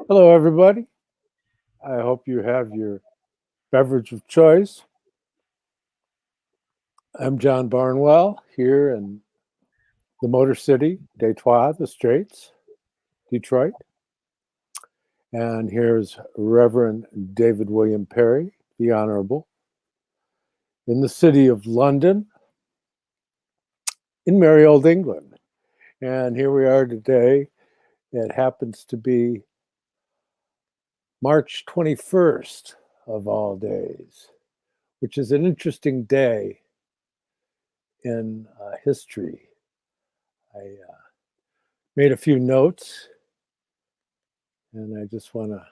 Hello, everybody. I hope you have your beverage of choice. I'm John Barnwell here in the Motor City, Detroit, the Straits, Detroit. And here's Reverend David William Parry, the Honorable, in the city of London, in merry old England. And here we are today. It happens to be March 21st of all days, which is an interesting day in history. I made a few notes, and I just want to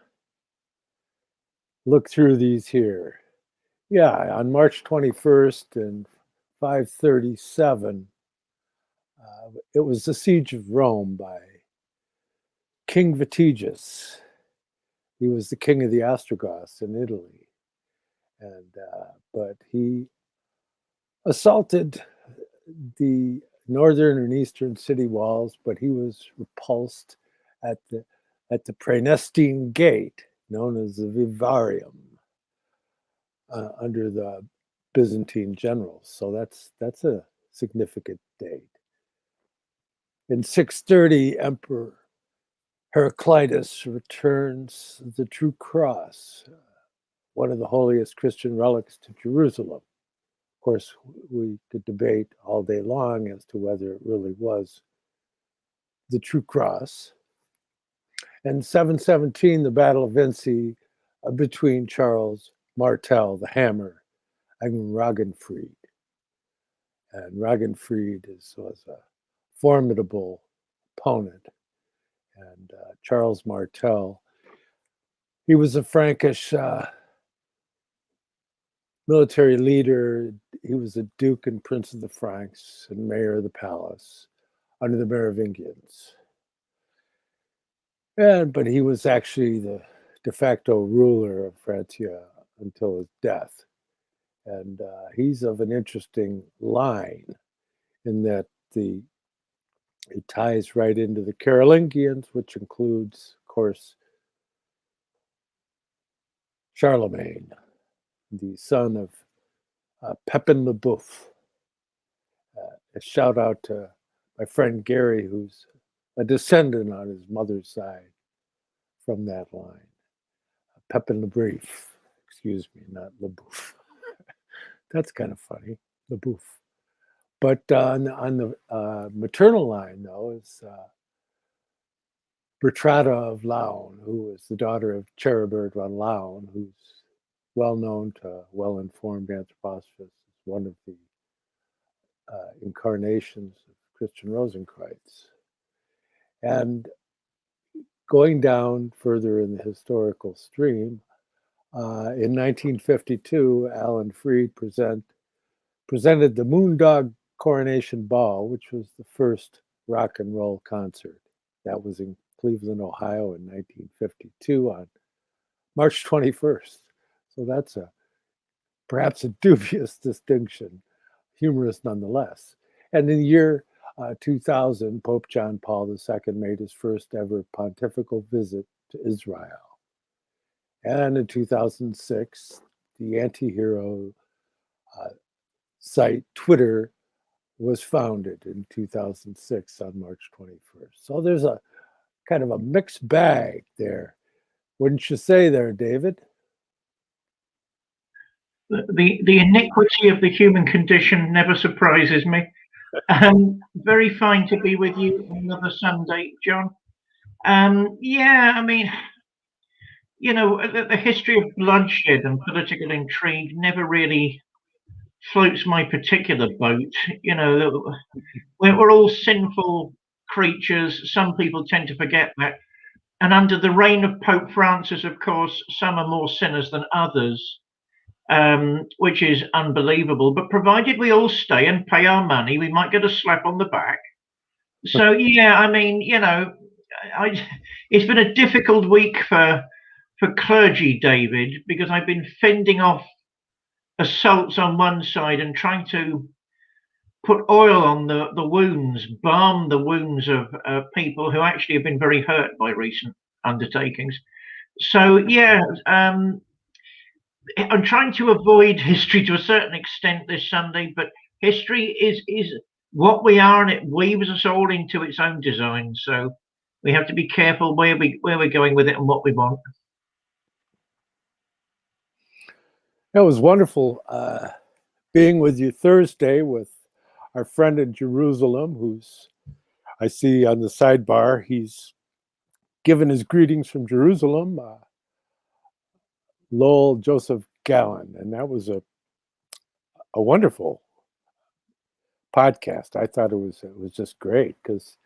look through these here. Yeah, on March 21st in 537, it was the siege of Rome by King Vitiges. He was the king of the Ostrogoths in Italy, and but he assaulted the northern and eastern city walls, but he was repulsed at the Praenestine Gate, known as the Vivarium, under the Byzantine generals. So that's a significant date. In 630, Emperor Heraclitus returns the true cross, one of the holiest Christian relics, to Jerusalem. Of course, we could debate all day long as to whether it really was the true cross. And 717, the Battle of Vinci between Charles Martel, the Hammer, and Ragenfried. And Ragenfried was a formidable opponent. And Charles Martel, he was a Frankish military leader. He was a duke and prince of the Franks and mayor of the palace under the Merovingians. But he was actually the de facto ruler of Francia until his death. And he's of an interesting line in that it ties right into the Carolingians, which includes, of course, Charlemagne, the son of Pepin le Boeuf. A shout out to my friend Gary, who's a descendant on his mother's side from that line. Pepin le Brief, excuse me, not le Boeuf. That's kind of funny, le Boeuf. But on the maternal line, though, is Bertrada of Laon, who was the daughter of Cheribert von Laon, who's well known to well-informed anthroposophists, one of the incarnations of Christian Rosenkreuz. And going down further in the historical stream, in 1952, Alan Freed presented the Moondog Coronation Ball, which was the first rock and roll concert. That was in Cleveland, Ohio in 1952 on March 21st. So that's perhaps a dubious distinction, humorous nonetheless. And in the year 2000, Pope John Paul II made his first ever pontifical visit to Israel. And in 2006, the anti-hero site Twitter was founded in 2006 on March 21st. So there's a kind of a mixed bag there. Wouldn't you say there, David? The iniquity of the human condition never surprises me. Very fine to be with you another Sunday, John. Yeah, I mean, you know, the history of bloodshed and political intrigue never really floats my particular boat. You know, we're all sinful creatures. Some people tend to forget that. And under the reign of Pope Francis, of course, some are more sinners than others, which is unbelievable. But provided we all stay and pay our money, we might get a slap on the back. So, yeah, I mean, you know, it's been a difficult week for clergy, David, because I've been fending off assaults on one side and trying to put oil on the wounds, balm the wounds of people who actually have been very hurt by recent undertakings. So yeah, I'm trying to avoid history to a certain extent this Sunday, but history is what we are, and it weaves us all into its own design. So we have to be careful where we're going with it and what we want. It was wonderful being with you Thursday with our friend in Jerusalem, who's, I see on the sidebar, he's given his greetings from Jerusalem, Lowell Joseph Gallen, and that was a wonderful podcast. I thought it was just great because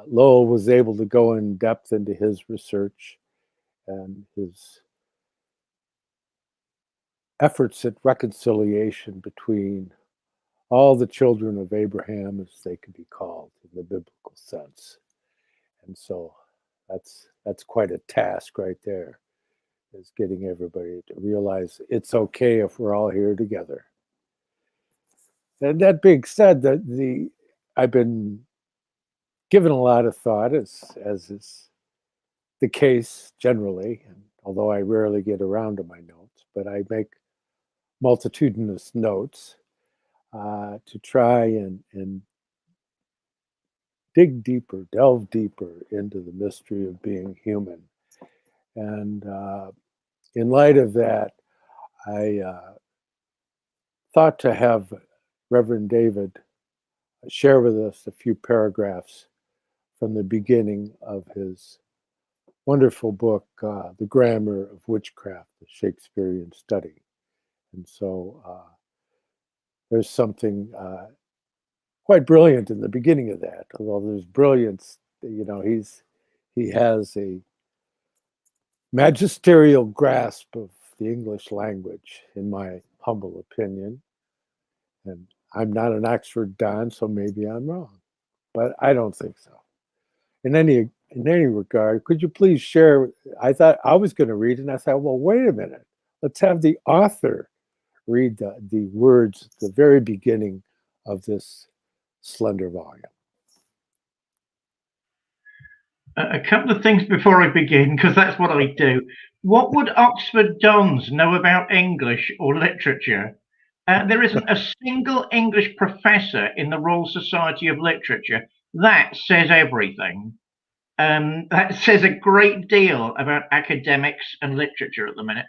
Lowell was able to go in depth into his research and his efforts at reconciliation between all the children of Abraham, as they could be called in the biblical sense. And so that's quite a task right there, is getting everybody to realize it's okay if we're all here together. And that being said, that I've been given a lot of thought, as is the case generally, and although I rarely get around to my notes, but I make multitudinous notes to try and dig deeper, delve deeper into the mystery of being human. And in light of that, I thought to have Reverend David share with us a few paragraphs from the beginning of his wonderful book, The Grammar of Witchcraft, the Shakespearean Study. And so there's something quite brilliant in the beginning of that, although there's brilliance, he has a magisterial grasp of the English language, in my humble opinion. And I'm not an Oxford Don, so maybe I'm wrong, but I don't think so. In any regard, could you please share? I thought I was going to read it, and I thought, well, wait a minute. Let's have the author read the words at the very beginning of this slender volume. A couple of things before I begin, because that's what I do. What would Oxford Dons know about English or literature? There isn't a single English professor in the Royal Society of Literature. That says everything. That says a great deal about academics and literature at the minute.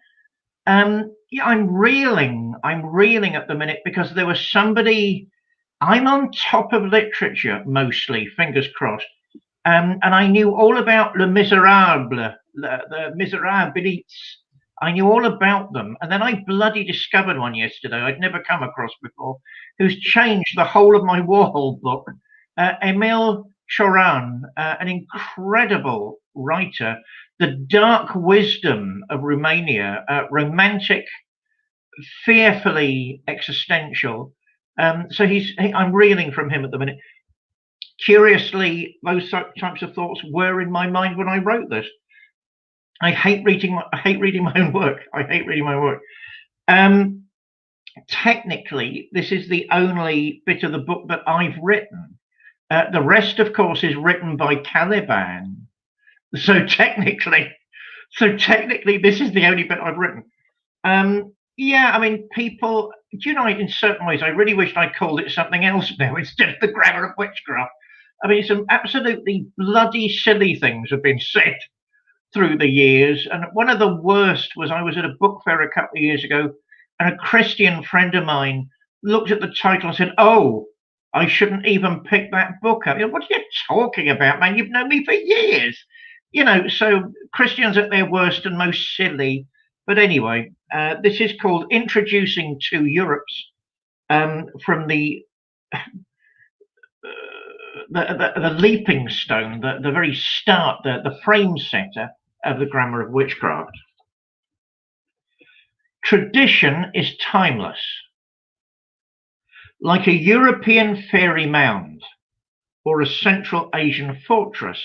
Yeah, I'm reeling at the minute because there was somebody. I'm on top of literature mostly, fingers crossed. And I knew all about Les Miserables, the Miserables. I knew all about them. And then I bloody discovered one yesterday I'd never come across before, who's changed the whole of my Warhol book. Emile Choran, an incredible writer, the dark wisdom of Romania, romantic, fearfully existential. So I'm reeling from him at the minute. Curiously, those types of thoughts were in my mind when I wrote this. I hate reading my own work. I hate reading my work. Technically, this is the only bit of the book that I've written. The rest, of course, is written by Caliban. So technically, this is the only bit I've written. Yeah, I mean, people, in certain ways, I really wish I called it something else now instead of The Grammar of Witchcraft. I mean, some absolutely bloody silly things have been said through the years. And one of the worst was I was at a book fair a couple of years ago, and a Christian friend of mine looked at the title and said, "Oh, I shouldn't even pick that book up." What are you talking about, man? You've known me for years. So Christians at their worst and most silly. But anyway, this is called Introducing to Europe's, from the leaping stone, the very start, the frame setter of the Grammar of Witchcraft. Tradition is timeless. Like a European fairy mound or a Central Asian fortress,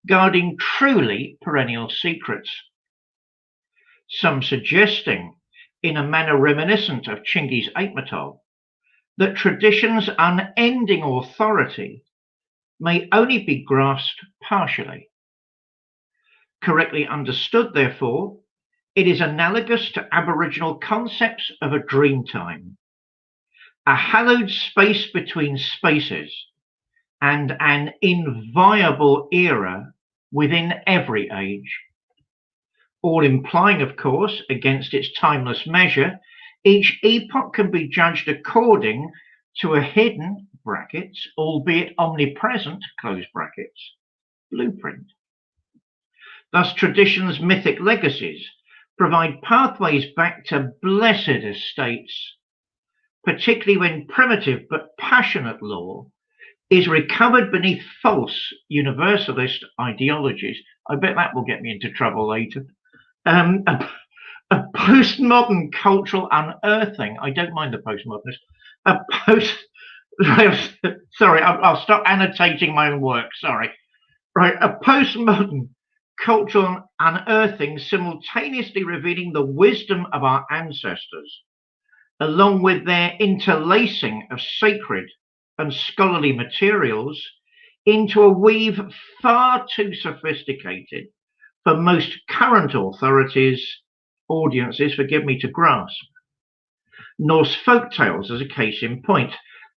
guarding truly perennial secrets. Some suggesting, in a manner reminiscent of Chinggis Aytmatov, that tradition's unending authority may only be grasped partially. Correctly understood, therefore, it is analogous to Aboriginal concepts of a dream time, a hallowed space between spaces, and an inviolable era within every age. All implying, of course, against its timeless measure, each epoch can be judged according to a hidden (brackets, albeit omnipresent) close brackets, blueprint. Thus, tradition's mythic legacies provide pathways back to blessed estates, particularly when primitive but passionate lore is recovered beneath false universalist ideologies. I bet that will get me into trouble later. A postmodern cultural unearthing. I don't mind the postmodernist. Sorry, I'll stop annotating my own work. Sorry. Right, a postmodern cultural unearthing, simultaneously revealing the wisdom of our ancestors, along with their interlacing of sacred and scholarly materials into a weave far too sophisticated for most current audiences, forgive me, to grasp. Norse folk tales, as a case in point,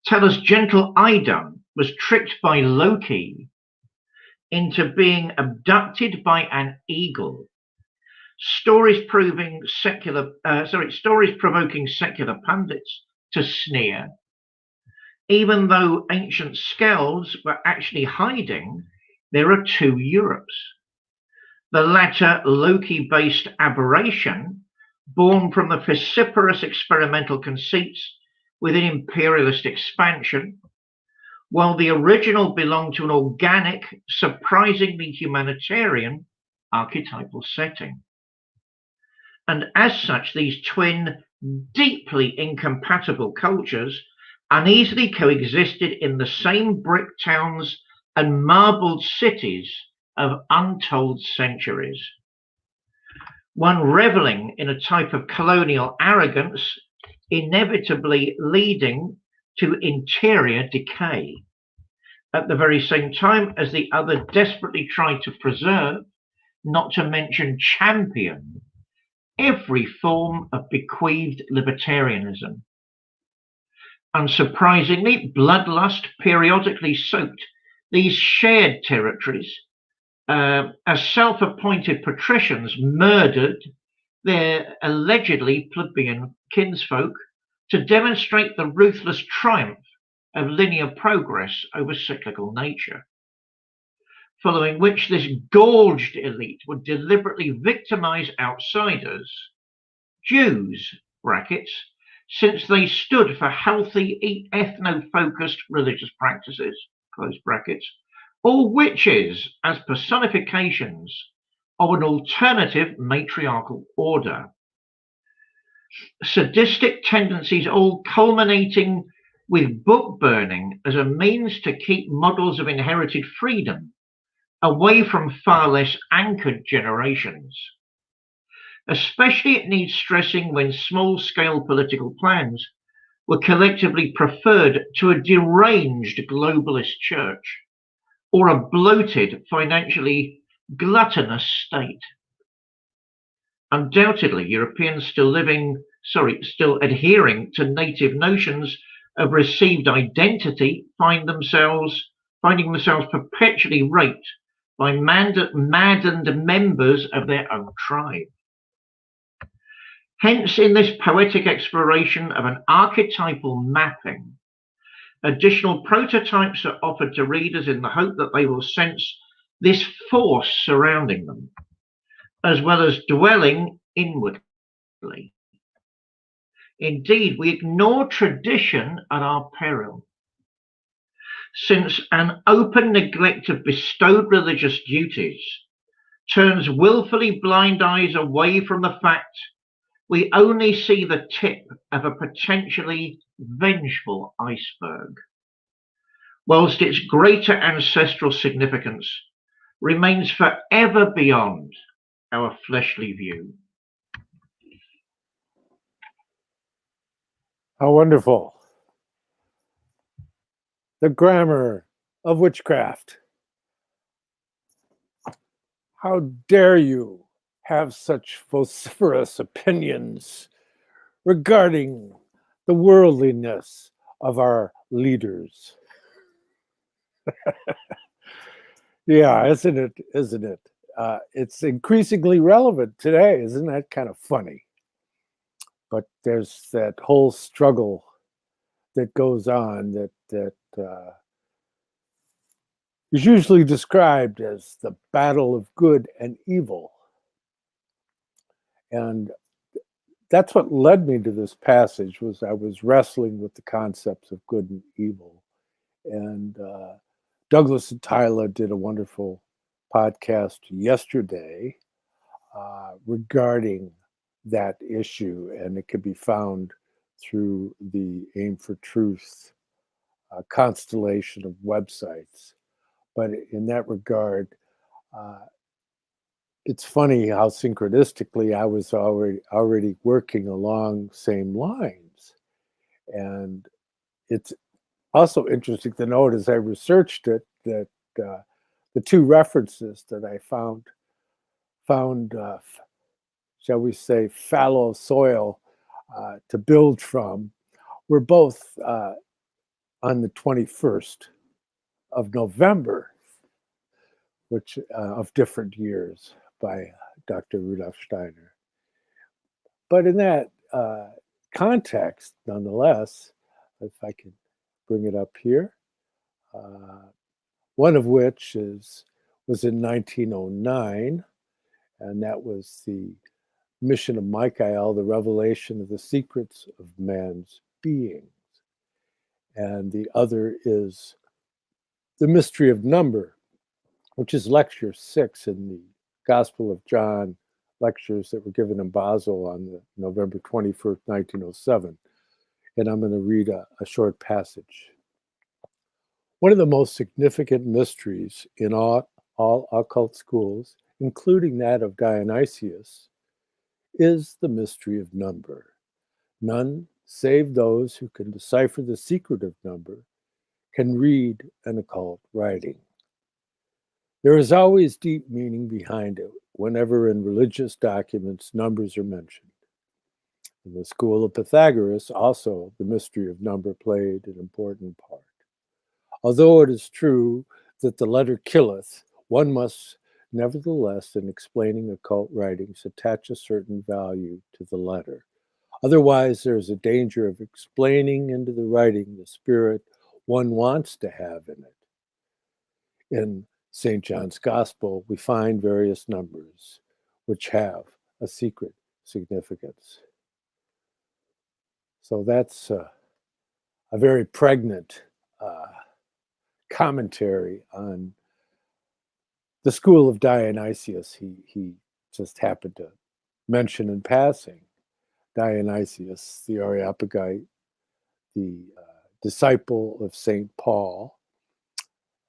tell us gentle Idun was tricked by Loki into being abducted by an eagle. Stories provoking secular pundits to sneer, even though ancient Skells were actually hiding. There are two Europes. The latter Loki-based aberration, born from the vociferous experimental conceits within imperialist expansion, while the original belonged to an organic, surprisingly humanitarian archetypal setting. And as such, these twin, deeply incompatible cultures uneasily coexisted in the same brick towns and marbled cities of untold centuries. One reveling in a type of colonial arrogance, inevitably leading to interior decay, at the very same time as the other desperately tried to preserve, not to mention champion, every form of bequeathed libertarianism. Unsurprisingly, bloodlust periodically soaked these shared territories, as self-appointed patricians murdered their allegedly plebeian kinsfolk to demonstrate the ruthless triumph of linear progress over cyclical nature, following which this gorged elite would deliberately victimize outsiders, Jews, brackets, since they stood for healthy, ethno-focused religious practices, close brackets, or witches as personifications of an alternative matriarchal order. Sadistic tendencies all culminating with book burning as a means to keep models of inherited freedom away from far less anchored generations. Especially it needs stressing when small-scale political plans were collectively preferred to a deranged globalist church or a bloated, financially gluttonous state. Undoubtedly, Europeans still adhering to native notions of received identity, finding themselves perpetually raped by maddened members of their own tribe. Hence, in this poetic exploration of an archetypal mapping, additional prototypes are offered to readers in the hope that they will sense this force surrounding them, as well as dwelling inwardly. Indeed, we ignore tradition at our peril, since an open neglect of bestowed religious duties turns willfully blind eyes away from the fact we only see the tip of a potentially vengeful iceberg, whilst its greater ancestral significance remains forever beyond our fleshly view. How wonderful. the grammar of witchcraft. How dare you have such vociferous opinions regarding the worldliness of our leaders? Yeah, isn't it? Isn't it? It's increasingly relevant today. Isn't that kind of funny? But there's that whole struggle that goes on that is usually described as the battle of good and evil. And that's what led me to this passage. Was I was wrestling with the concepts of good and evil. And Douglas and Tyler did a wonderful podcast yesterday regarding that issue, and it can be found through the Aim for Truth constellation of websites. But in that regard, it's funny how synchronistically I was already working along same lines. And it's also interesting to note as I researched it that the two references that I found, shall we say, fallow soil to build from were both on the 21st of November, which of different years by Dr. Rudolf Steiner. But in that context, nonetheless, if I can bring it up here, one of which was in 1909, and that was the mission of Michael, the revelation of the secrets of man's beings. And the other is the mystery of number, which is lecture 6 in the Gospel of John lectures that were given in Basel on November 21st, 1907. And I'm going to read a short passage. One of the most significant mysteries in all occult schools, including that of Dionysius, is the mystery of number. None save those who can decipher the secret of number can read an occult writing. There is always deep meaning behind it whenever in religious documents numbers are mentioned. In the school of Pythagoras, also, the mystery of number played an important part. Although it is true that the letter killeth, one must nevertheless, in explaining occult writings, attach a certain value to the letter. Otherwise, there is a danger of explaining into the writing the spirit one wants to have in it. In St. John's Gospel, we find various numbers which have a secret significance. So that's a very pregnant commentary on the school of Dionysius. He just happened to mention in passing Dionysius, the Areopagite, the disciple of St. Paul.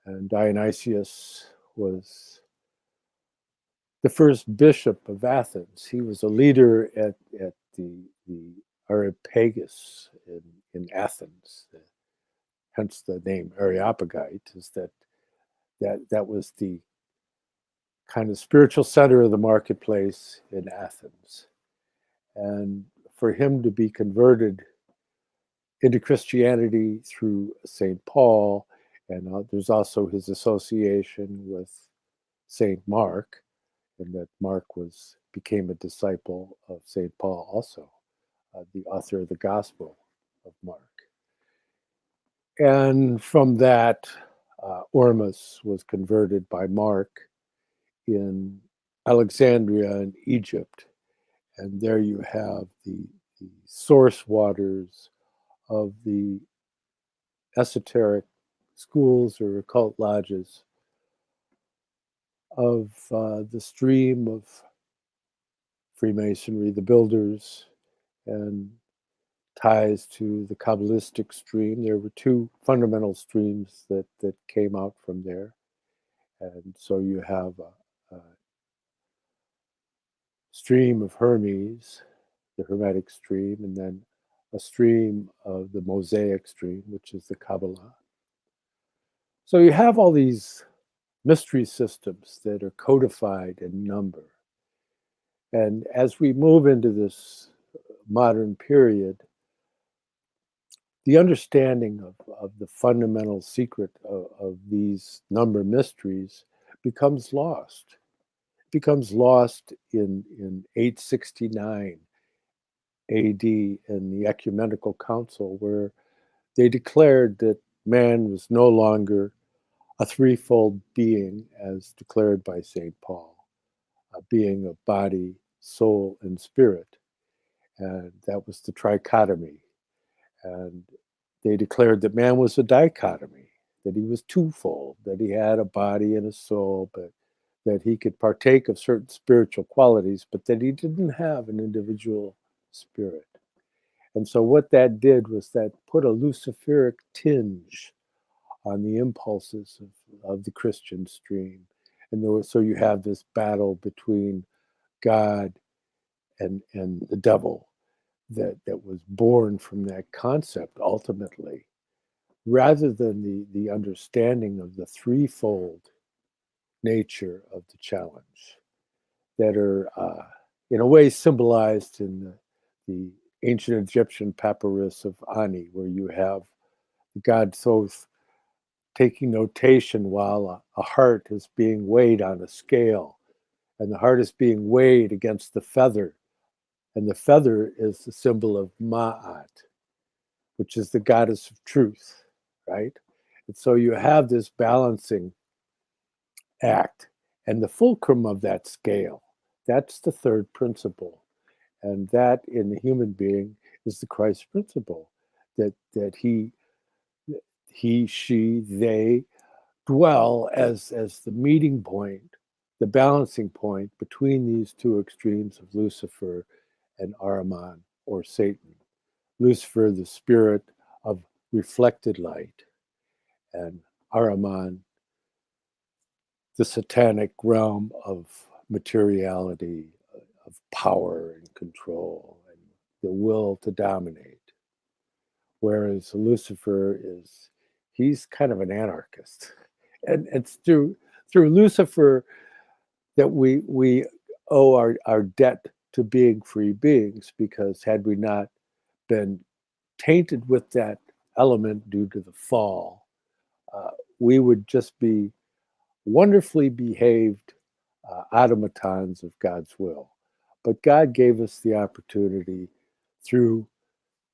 And Dionysius was the first bishop of Athens. He was a leader at the Areopagus in Athens. Hence the name Areopagite, is that was the kind of spiritual center of the marketplace in Athens. And for him to be converted into Christianity through St. Paul, and there's also his association with St. Mark, and that Mark became a disciple of St. Paul also, the author of the Gospel of Mark. And from that, Ormus was converted by Mark in Alexandria in Egypt. And there you have the source waters of the esoteric schools or occult lodges of the stream of Freemasonry, the builders, and ties to the Kabbalistic stream. There were two fundamental streams that came out from there. And so you have a stream of Hermes, the Hermetic stream, and then a stream of the Mosaic stream, which is the Kabbalah. So you have all these mystery systems that are codified in number. And as we move into this modern period, the understanding of the fundamental secret of these number mysteries becomes lost. It becomes lost in 869 AD in the Ecumenical Council, where they declared that man was no longer a threefold being as declared by St. Paul, a being of body, soul, and spirit. And that was the trichotomy. And they declared that man was a dichotomy, that he was twofold, that he had a body and a soul, but that he could partake of certain spiritual qualities, but that he didn't have an individual spirit. And so what that did was that put a Luciferic tinge on the impulses of the Christian stream. And so you have this battle between God and the devil that was born from that concept ultimately, rather than the understanding of the threefold nature of the challenge that are in a way symbolized in the ancient Egyptian papyrus of Ani, where you have God Thoth taking notation while a heart is being weighed on a scale, and the heart is being weighed against the feather, and the feather is the symbol of Ma'at, which is the goddess of truth, right? And so you have this balancing act, and the fulcrum of that scale, that's the third principle. And that in the human being is the Christ principle, that he, she, they dwell as the meeting point, the balancing point between these two extremes of Lucifer and Ahriman, or Satan. Lucifer, the spirit of reflected light, and Ahriman, the satanic realm of materiality, of power and control, and the will to dominate. Whereas Lucifer he's kind of an anarchist. And it's through Lucifer that we owe our debt to being free beings, because had we not been tainted with that element due to the fall, we would just be wonderfully behaved automatons of God's will. But God gave us the opportunity through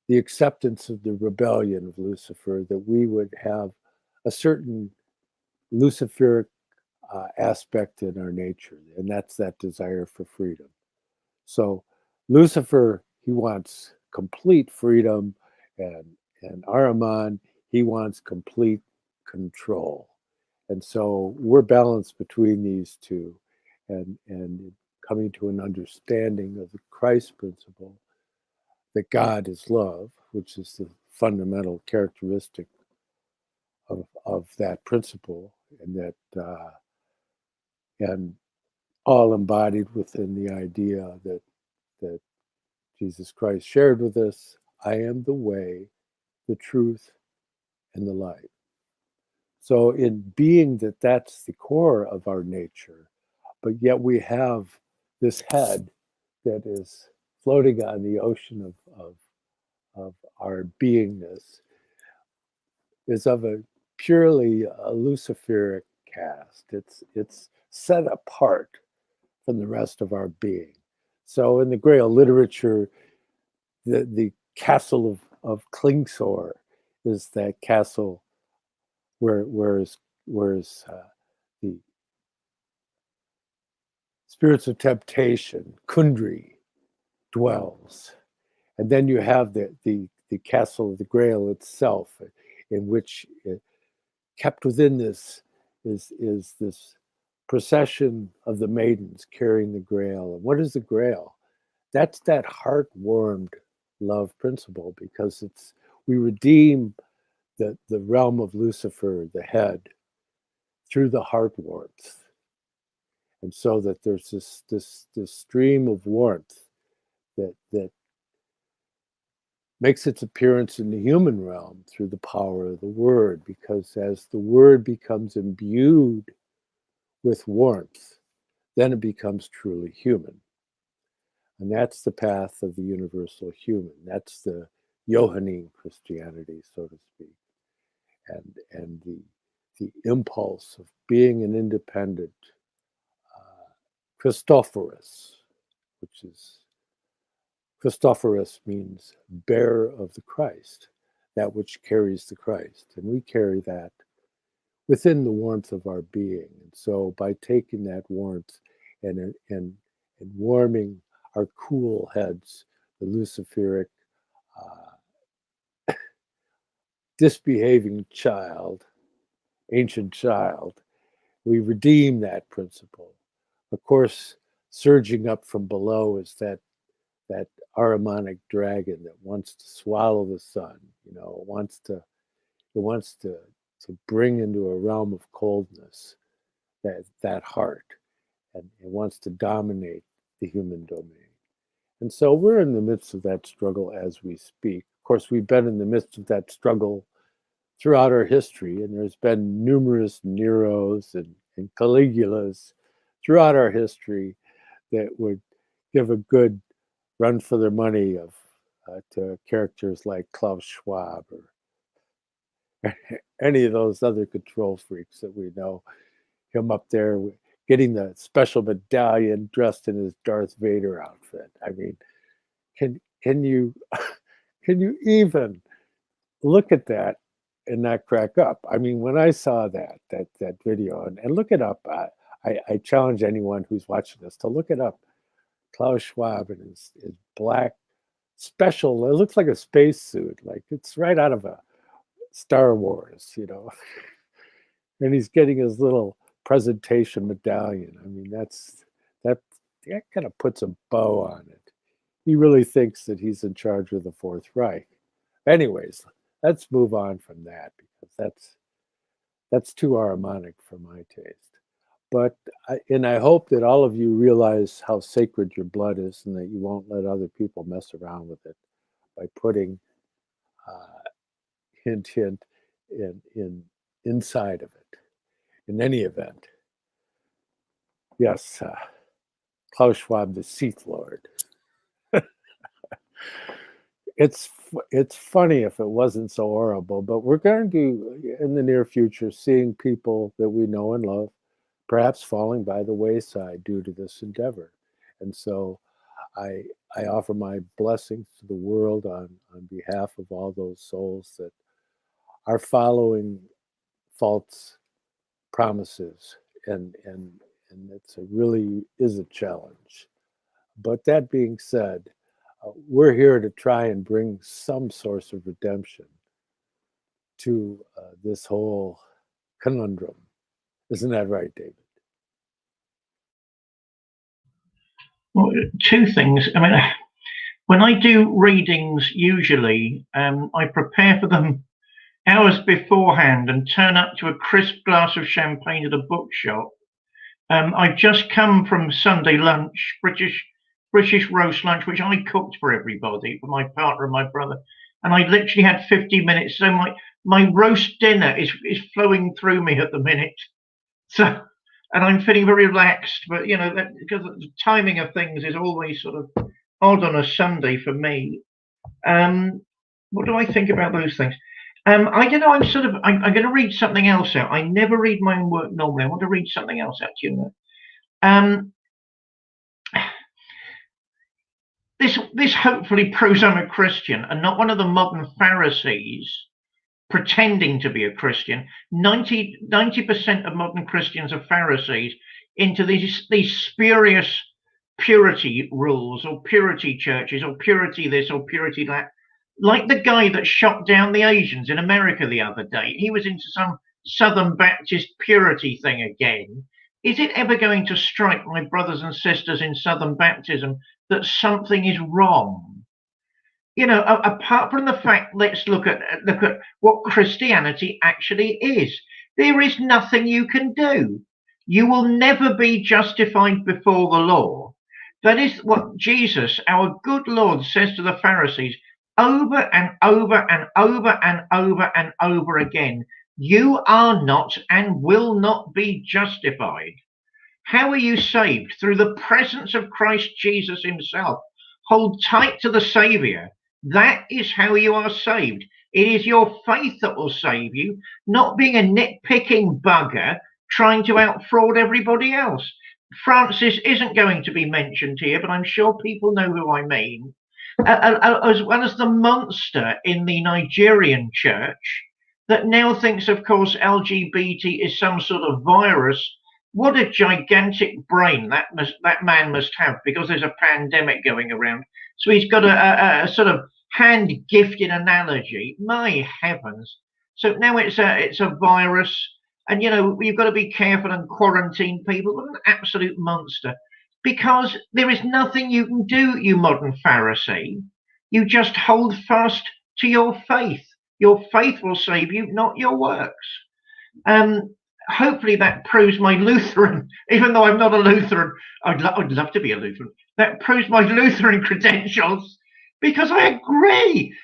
the acceptance of the rebellion of Lucifer that we would have a certain Luciferic aspect in our nature, and that's that desire for freedom. So Lucifer, he wants complete freedom, and Ahriman, he wants complete control. And so we're balanced between these two, and coming to an understanding of the Christ principle that God is love, which is the fundamental characteristic of that principle, and that and all embodied within the idea that Jesus Christ shared with us: I am the way, the truth, and the light. So in being that that's the core of our nature, but yet we have this head that is floating on the ocean of our beingness, is of a purely Luciferic cast. It's set apart from the rest of our being. So in the Grail literature, the castle of Klingsor is that castle whereas the spirits of temptation, Kundry, dwells. And then you have the castle of the Grail itself, in which kept within this is this procession of the maidens carrying the Grail. And what is the Grail? That's that heart-warmed love principle, because we redeem the realm of Lucifer, the head, through the heart warmth. And so that there's this stream of warmth that makes its appearance in the human realm through the power of the word, because as the word becomes imbued with warmth, then it becomes truly human. And that's the path of the universal human. That's the Johannine Christianity, so to speak. And the impulse of being an independent Christophorus, which is, Christophorus means bearer of the Christ, that which carries the Christ. And we carry that within the warmth of our being. And so by taking that warmth and warming our cool heads, the Luciferic, disbehaving child, ancient child, we redeem that principle. Of course, surging up from below is that Ahrimanic dragon that wants to swallow the sun. You know, it wants to bring into a realm of coldness that heart, and it wants to dominate the human domain. And so we're in the midst of that struggle as we speak. Of course, we've been in the midst of that struggle throughout our history, and there's been numerous Neros and Caligulas throughout our history that would give a good run for their money to characters like Klaus Schwab or any of those other control freaks that we know. Him up there getting the special medallion dressed in his Darth Vader outfit. I mean, can you even look at that and not crack up? I mean, when I saw that video, and look it up, I challenge anyone who's watching this to look it up. Klaus Schwab in his black special, it looks like a spacesuit, like it's right out of a Star Wars, you know. And he's getting his little presentation medallion. I mean, that kind of puts a bow on it. He really thinks that he's in charge of the Fourth Reich. Anyways, let's move on from that, because that's too Ahrimanic for my taste. But I hope that all of you realize how sacred your blood is, and that you won't let other people mess around with it by putting hint in inside of it. In any event, yes, Klaus Schwab, the Seath Lord. It's funny if it wasn't so horrible, but we're going to, in the near future, seeing people that we know and love perhaps falling by the wayside due to this endeavor. And so I offer my blessings to the world on behalf of all those souls that are following false promises, and it's really is a challenge. But that being said, we're here to try and bring some source of redemption to this whole conundrum. Isn't that right, David? Well, two things. I mean, when I do readings, usually I prepare for them hours beforehand and turn up to a crisp glass of champagne at a bookshop. I've just come from Sunday lunch, British roast lunch, which I cooked for everybody, for my partner and my brother. And I literally had 50 minutes. So my roast dinner is flowing through me at the minute. So, and I'm feeling very relaxed, but you know, because the timing of things is always sort of odd on a Sunday for me. What do I think about those things? I don't know. I'm going to read something else out. I never read my own work normally. I want to read something else out to you. This hopefully proves I'm a Christian and not one of the modern Pharisees pretending to be a Christian. 90% of modern Christians are Pharisees into these spurious purity rules, or purity churches, or purity this, or purity that. Like the guy that shot down the Asians in America the other day. He was into some Southern Baptist purity thing again. Is it ever going to strike my brothers and sisters in Southern Baptism that something is wrong? You know, apart from the fact, let's look at what Christianity actually is. There is nothing you can do. You will never be justified before the law. That is what Jesus, our good Lord, says to the Pharisees. over and over and over and over and over again. You are not and will not be justified. How are you saved? Through the presence of Christ Jesus himself. Hold tight to the Saviour. That is how you are saved. It is your faith that will save you, not being a nitpicking bugger trying to outfraud everybody else. Francis isn't going to be mentioned here, but I'm sure people know who I mean. As well as the monster in the Nigerian church that now thinks, of course, LGBT is some sort of virus. What a gigantic brain that man must have, because there's a pandemic going around. So he's got a sort of hand-gifted analogy. My heavens! So now it's a virus, and you've got to be careful and quarantine people. What an absolute monster! Because there is nothing you can do, you modern Pharisee. You just hold fast to your faith. Your faith will save you, not your works. Hopefully that proves my Lutheran, even though I'm not a Lutheran, I'd love to be a Lutheran. That proves my Lutheran credentials, because I agree.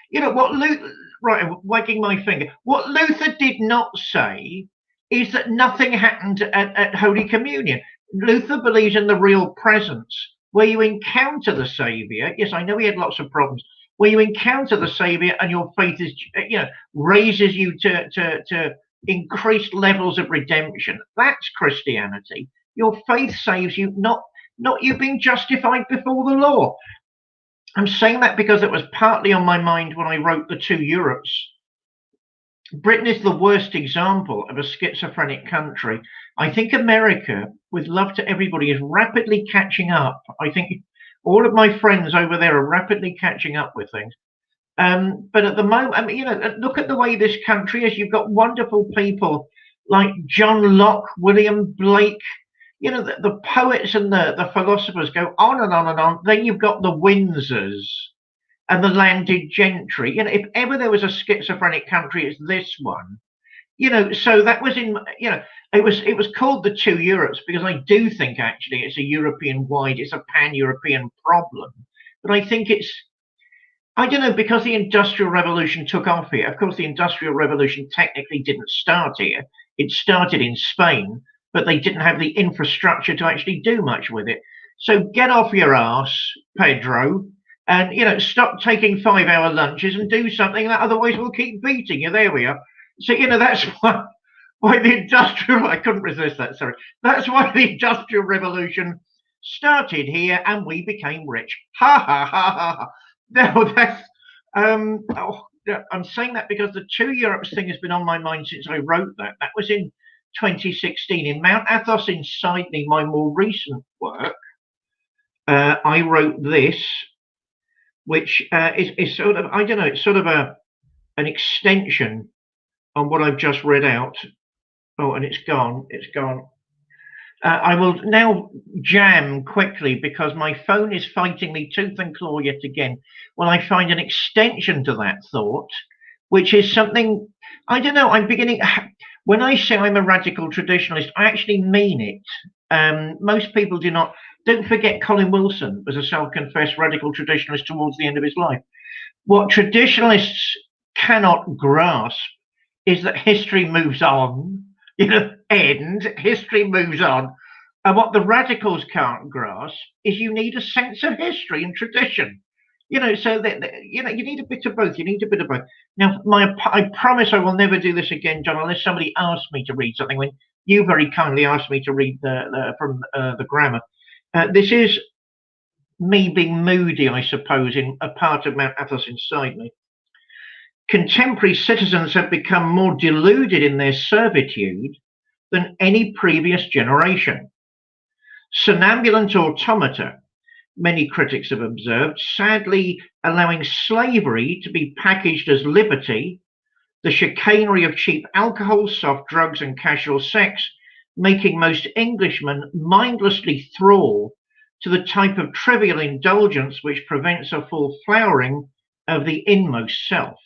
Right, I'm wagging my finger. What Luther did not say is that nothing happened at Holy Communion. Luther believes in the real presence, where you encounter the Saviour. Yes, I know he had lots of problems. Where you encounter the Saviour and your faith is, raises you to increased levels of redemption. That's Christianity. Your faith saves you, not you being justified before the law. I'm saying that because it was partly on my mind when I wrote The Two Europes. Britain is the worst example of a schizophrenic country. I think America, with love to everybody, is rapidly catching up. I think all of my friends over there are rapidly catching up with things. But at the moment, look at the way this country is. You've got wonderful people like John Locke, William Blake, the poets and the philosophers go on and on and on. Then you've got the Windsors and the landed gentry. If ever there was a schizophrenic country, it's this one. So that was it was called The Two Europes because I do think actually it's a European-wide, it's a pan-European problem. But I think I don't know, because the Industrial Revolution took off here. Of course, the Industrial Revolution technically didn't start here. It started in Spain, but they didn't have the infrastructure to actually do much with it. So get off your ass, Pedro, and, stop taking 5-hour lunches and do something, that otherwise we'll keep beating you. There we are. So, that's why the Industrial... I couldn't resist that, sorry. That's why the Industrial Revolution started here and we became rich. Ha, ha, ha, ha, ha. No, that's I'm saying that because the Two Europes thing has been on my mind since I wrote that. That was in 2016 in Mount Athos Inside Me, my more recent work. I wrote this, which is sort of, I don't know, it's sort of an extension on what I've just read out. Oh, and it's gone. It's gone. I will now jam quickly because my phone is fighting me tooth and claw yet again. Well, I find an extension to that thought, which is something, I don't know, I'm beginning, when I say I'm a radical traditionalist, I actually mean it. Most people do not. Don't forget Colin Wilson was a self-confessed radical traditionalist towards the end of his life. What traditionalists cannot grasp is that history moves on. History moves on. And what the radicals can't grasp is you need a sense of history and tradition. So that you need a bit of both. You need a bit of both. Now, I promise I will never do this again, John, unless somebody asks me to read something. When you very kindly asked me to read from the grammar, this is me being moody, I suppose, in a part of Mount Athos Inside Me. Contemporary citizens have become more deluded in their servitude than any previous generation. Somnambulant automata, many critics have observed, sadly allowing slavery to be packaged as liberty, the chicanery of cheap alcohol, soft drugs, and casual sex, making most Englishmen mindlessly thrall to the type of trivial indulgence which prevents a full flowering of the inmost self.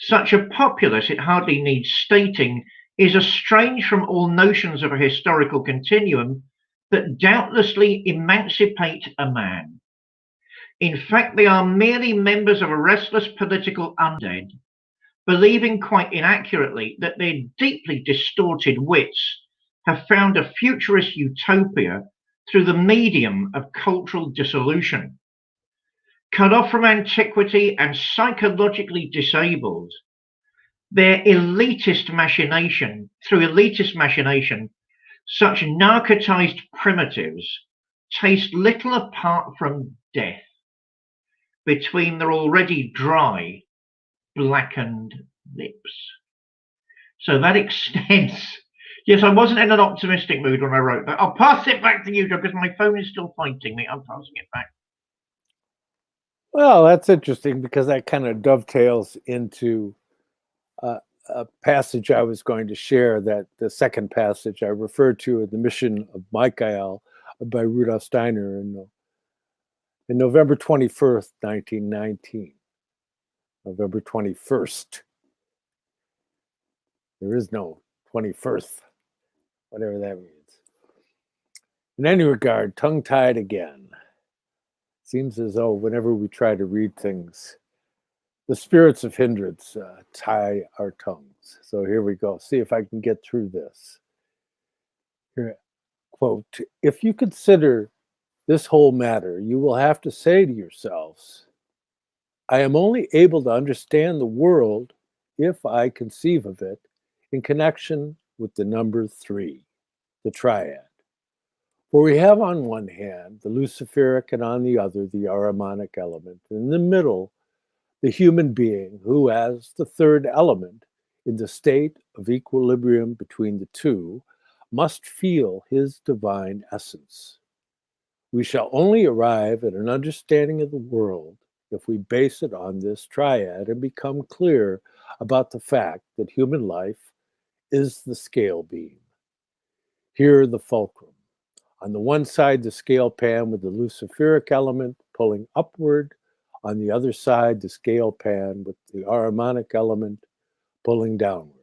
Such a populace, it hardly needs stating, is estranged from all notions of a historical continuum that doubtlessly emancipate a man. In fact, they are merely members of a restless political undead, believing quite inaccurately that their deeply distorted wits have found a futurist utopia through the medium of cultural dissolution. Cut off from antiquity and psychologically disabled, through elitist machination, such narcotized primitives taste little apart from death between their already dry, blackened lips. So that extends. Yes, I wasn't in an optimistic mood when I wrote that. I'll pass it back to you, John, because my phone is still fighting me. I'm passing it back. Well, that's interesting because that kind of dovetails into a passage I was going to share, that the second passage I referred to in The Mission of Michael by Rudolf Steiner in November 21st, 1919. November 21st. There is no 21st, whatever that means. In any regard, tongue-tied again. Seems as though whenever we try to read things, the spirits of hindrance tie our tongues. So here we go. See if I can get through this. Here, quote, "If you consider this whole matter, you will have to say to yourselves, I am only able to understand the world if I conceive of it in connection with the number 3, the triad. For we have on one hand the Luciferic and on the other the Ahrimanic element, and in the middle the human being who, as the third element in the state of equilibrium between the two, must feel his divine essence. We shall only arrive at an understanding of the world if we base it on this triad and become clear about the fact that human life is the scale beam. Here the fulcrum. On the one side, the scale pan with the Luciferic element pulling upward. On the other side, the scale pan with the Ahrimanic element pulling downward.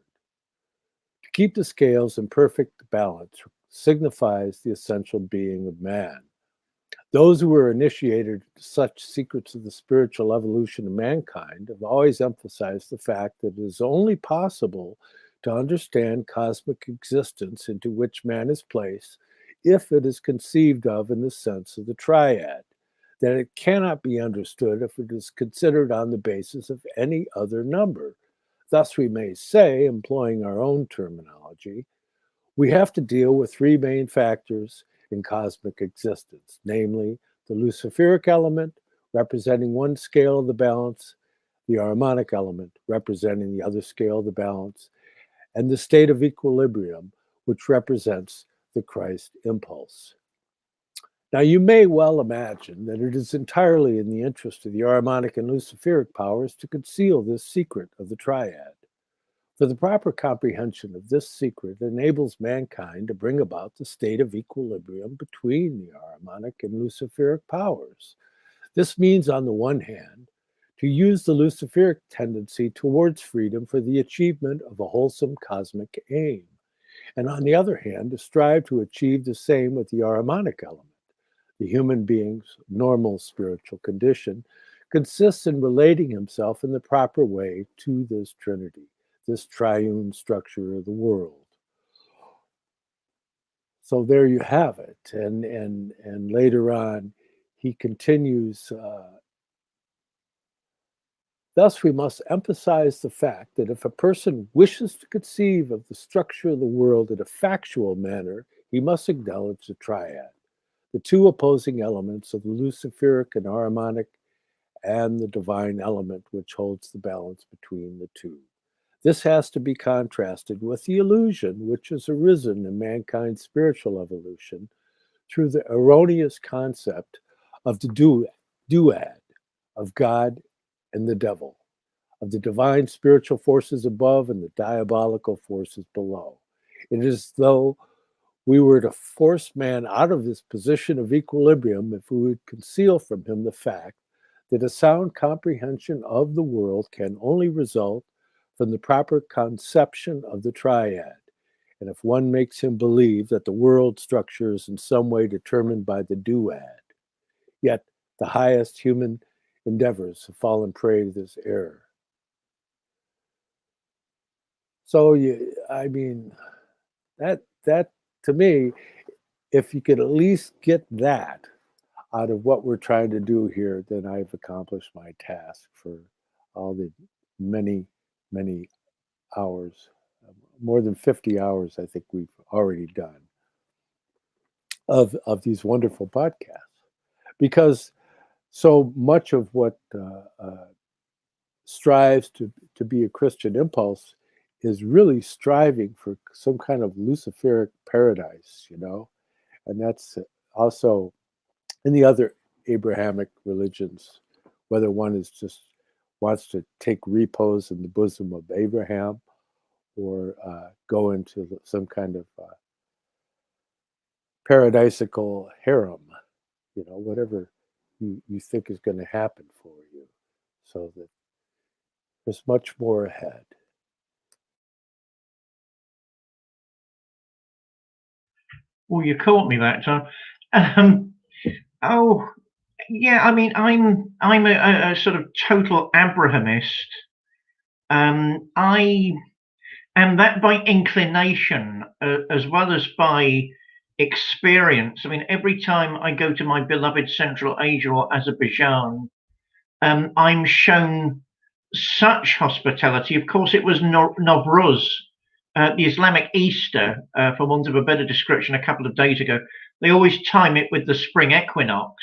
To keep the scales in perfect balance signifies the essential being of man. Those who were initiated to such secrets of the spiritual evolution of mankind have always emphasized the fact that it is only possible to understand cosmic existence into which man is placed if it is conceived of in the sense of the triad, that it cannot be understood if it is considered on the basis of any other number. Thus, we may say, employing our own terminology, we have to deal with 3 main factors in cosmic existence, namely the Luciferic element, representing one scale of the balance, the Ahrimanic element, representing the other scale of the balance, and the state of equilibrium, which represents the Christ impulse. Now, you may well imagine that it is entirely in the interest of the Ahrimanic and Luciferic powers to conceal this secret of the triad. For the proper comprehension of this secret enables mankind to bring about the state of equilibrium between the Ahrimanic and Luciferic powers. This means, on the one hand, to use the Luciferic tendency towards freedom for the achievement of a wholesome cosmic aim, and on the other hand, to strive to achieve the same with the Ahrimanic element. The human being's normal spiritual condition consists in relating himself in the proper way to this trinity, this triune structure of the world. So there you have it. And later on, he continues, thus we must emphasize the fact that if a person wishes to conceive of the structure of the world in a factual manner, he must acknowledge the triad, the 2 opposing elements of the Luciferic and Ahrimanic, and the divine element which holds the balance between the 2. This has to be contrasted with the illusion which has arisen in mankind's spiritual evolution through the erroneous concept of the duad of God and the devil, of the divine spiritual forces above and the diabolical forces below. It is as though we were to force man out of this position of equilibrium if we would conceal from him the fact that a sound comprehension of the world can only result from the proper conception of the triad. And if one makes him believe that the world structure is in some way determined by the duad, yet the highest human endeavors have fallen prey to this error. So, I mean, that to me, if you could at least get that out of what we're trying to do here, then I've accomplished my task for all the many, many hours, more than 50 hours, I think we've already done of these wonderful podcasts. Because so much of what strives to be a Christian impulse is really striving for some kind of Luciferic paradise, and that's also in the other Abrahamic religions, whether one is just wants to take repose in the bosom of Abraham or go into some kind of paradisical harem, whatever you think is going to happen for you, so that there's much more ahead. Well, you caught me that time. Oh, yeah. I mean, I'm a sort of total Abrahamist. I am that by inclination as well as by experience. I mean, every time I go to my beloved Central Asia or Azerbaijan, I'm shown such hospitality. Of course, it was Nowruz, the Islamic Easter, for want of a better description, a couple of days ago. They always time it with the spring equinox.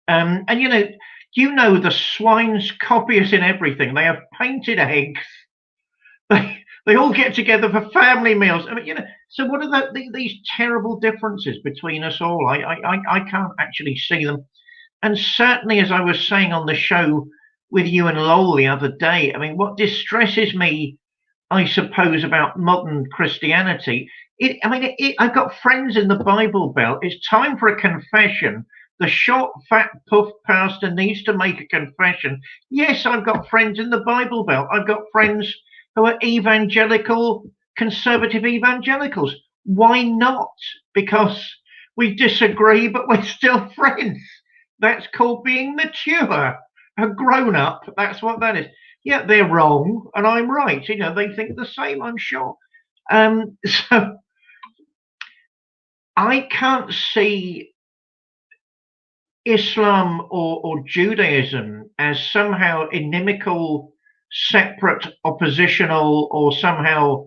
And the swine's copious in everything. They have painted eggs. They all get together for family meals. I mean, so what are these terrible differences between us all? I can't actually see them. And certainly, as I was saying on the show with you and Lowell the other day, I mean, what distresses me, I suppose, about modern Christianity, I've got friends in the Bible Belt. It's time for a confession. The short, fat, puff pastor needs to make a confession. Yes, I've got friends in the Bible Belt. I've got friends who are evangelical, conservative evangelicals. Why not? Because we disagree, but we're still friends. That's called being mature, a grown up. That's what that is. Yeah, they're wrong and I'm right. They think the same, I'm sure. So I can't see Islam or Judaism as somehow inimical, separate, oppositional, or somehow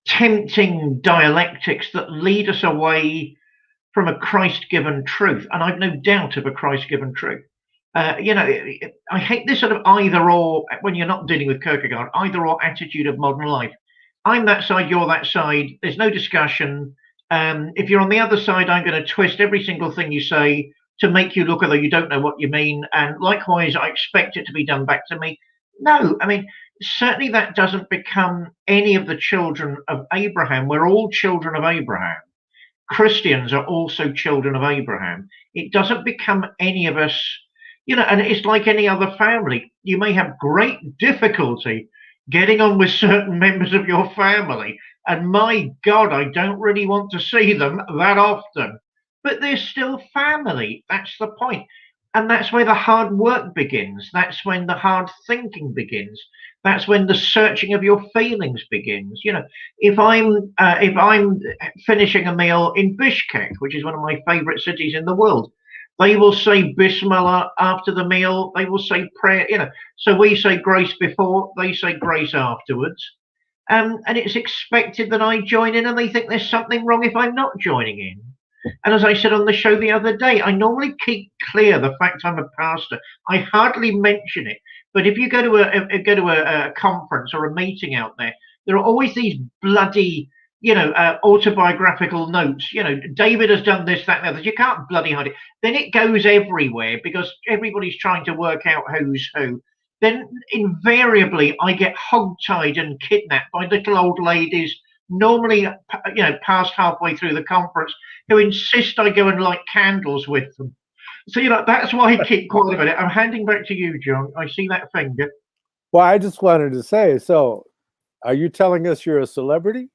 tempting dialectics that lead us away from a Christ-given truth. And I've no doubt of a Christ-given truth. I hate this sort of either or, when you're not dealing with Kierkegaard, either or attitude of modern life. I'm that side, you're that side. There's no discussion. If you're on the other side, I'm going to twist every single thing you say to make you look as though you don't know what you mean. And likewise, I expect it to be done back to me. No, I mean, certainly that doesn't become any of the children of Abraham. We're all children of Abraham. Christians are also children of Abraham. It doesn't become any of us, and it's like any other family. You may have great difficulty getting on with certain members of your family. And my God, I don't really want to see them that often. But they're still family. That's the point. And that's where the hard work begins. That's when the hard thinking begins. That's when the searching of your feelings begins. If I'm finishing a meal in Bishkek, which is one of my favorite cities in the world, they will say Bismillah after the meal. They will say prayer. So we say grace before, they say grace afterwards. And it's expected that I join in, and they think there's something wrong if I'm not joining in. And as I said on the show the other day, I normally keep clear the fact I'm a pastor. I hardly mention it. But if you go to a conference or a meeting out there, there are always these bloody, autobiographical notes. David has done this, that, and the other. You can't bloody hide it. Then it goes everywhere because everybody's trying to work out who's who. Then invariably I get hogtied and kidnapped by little old ladies, normally past halfway through the conference, who insist I go and light candles with them. So that's why I keep quiet about it. I'm handing back to you, John. I see that finger. Well, I just wanted to say, so are you telling us you're a celebrity?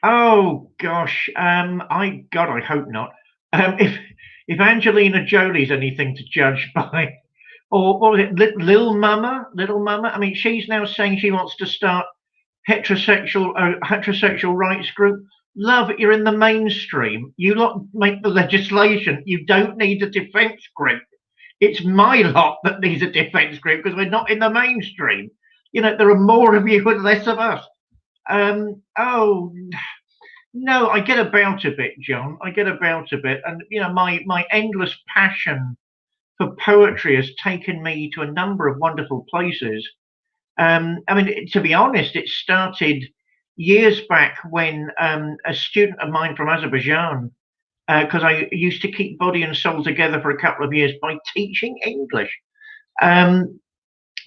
Oh gosh, I hope not. If Angelina Jolie's anything to judge by, or what was it, Lil Mama, Little Mama? I mean, she's now saying she wants to start heterosexual rights group. Love, you're in the mainstream. You lot make the legislation. You don't need a defence group. It's my lot that needs a defence group because we're not in the mainstream. You know, there are more of you and less of us. Oh no, I get about a bit, John. I get about a bit, and you know, my endless passion for poetry has taken me to a number of wonderful places. I mean, to be honest, it started years back when a student of mine from Azerbaijan, because I used to keep body and soul together for a couple of years by teaching English, um,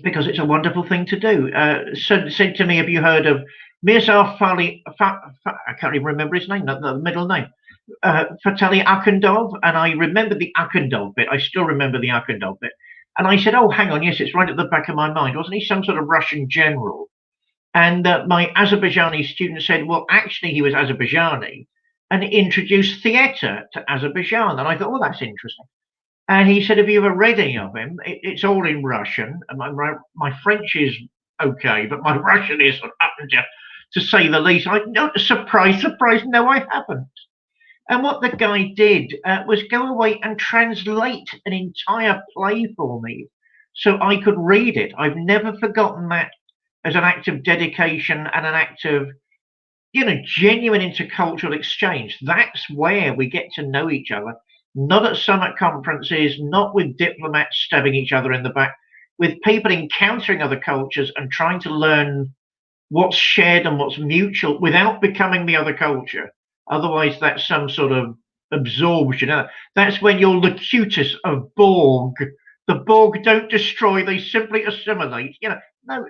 because it's a wonderful thing to do. Said to me, "Have you heard of Mirza Fali?" I can't even remember his name, the middle name. Fatali Akundov, and I remember the Akundov bit. I still remember the Akundov bit. And I said, "Oh, hang on, yes, it's right at the back of my mind. Wasn't he some sort of Russian general?" And my Azerbaijani student said, "Well, actually, he was Azerbaijani and introduced theatre to Azerbaijan." And I thought, "Oh, that's interesting." And he said, "Have you ever read any of him? It's all in Russian. And my French is okay, but my Russian is up and down, to say the least." I no surprise, surprise. No, I haven't. And what the guy did was go away and translate an entire play for me so I could read it. I've never forgotten that as an act of dedication and an act of, you know, genuine intercultural exchange. That's where we get to know each other, not at summit conferences, not with diplomats stabbing each other in the back, with people encountering other cultures and trying to learn what's shared and what's mutual without becoming the other culture. Otherwise, that's some sort of absorption. That's when you're Locutus of Borg. The Borg don't destroy; they simply assimilate. You know, no.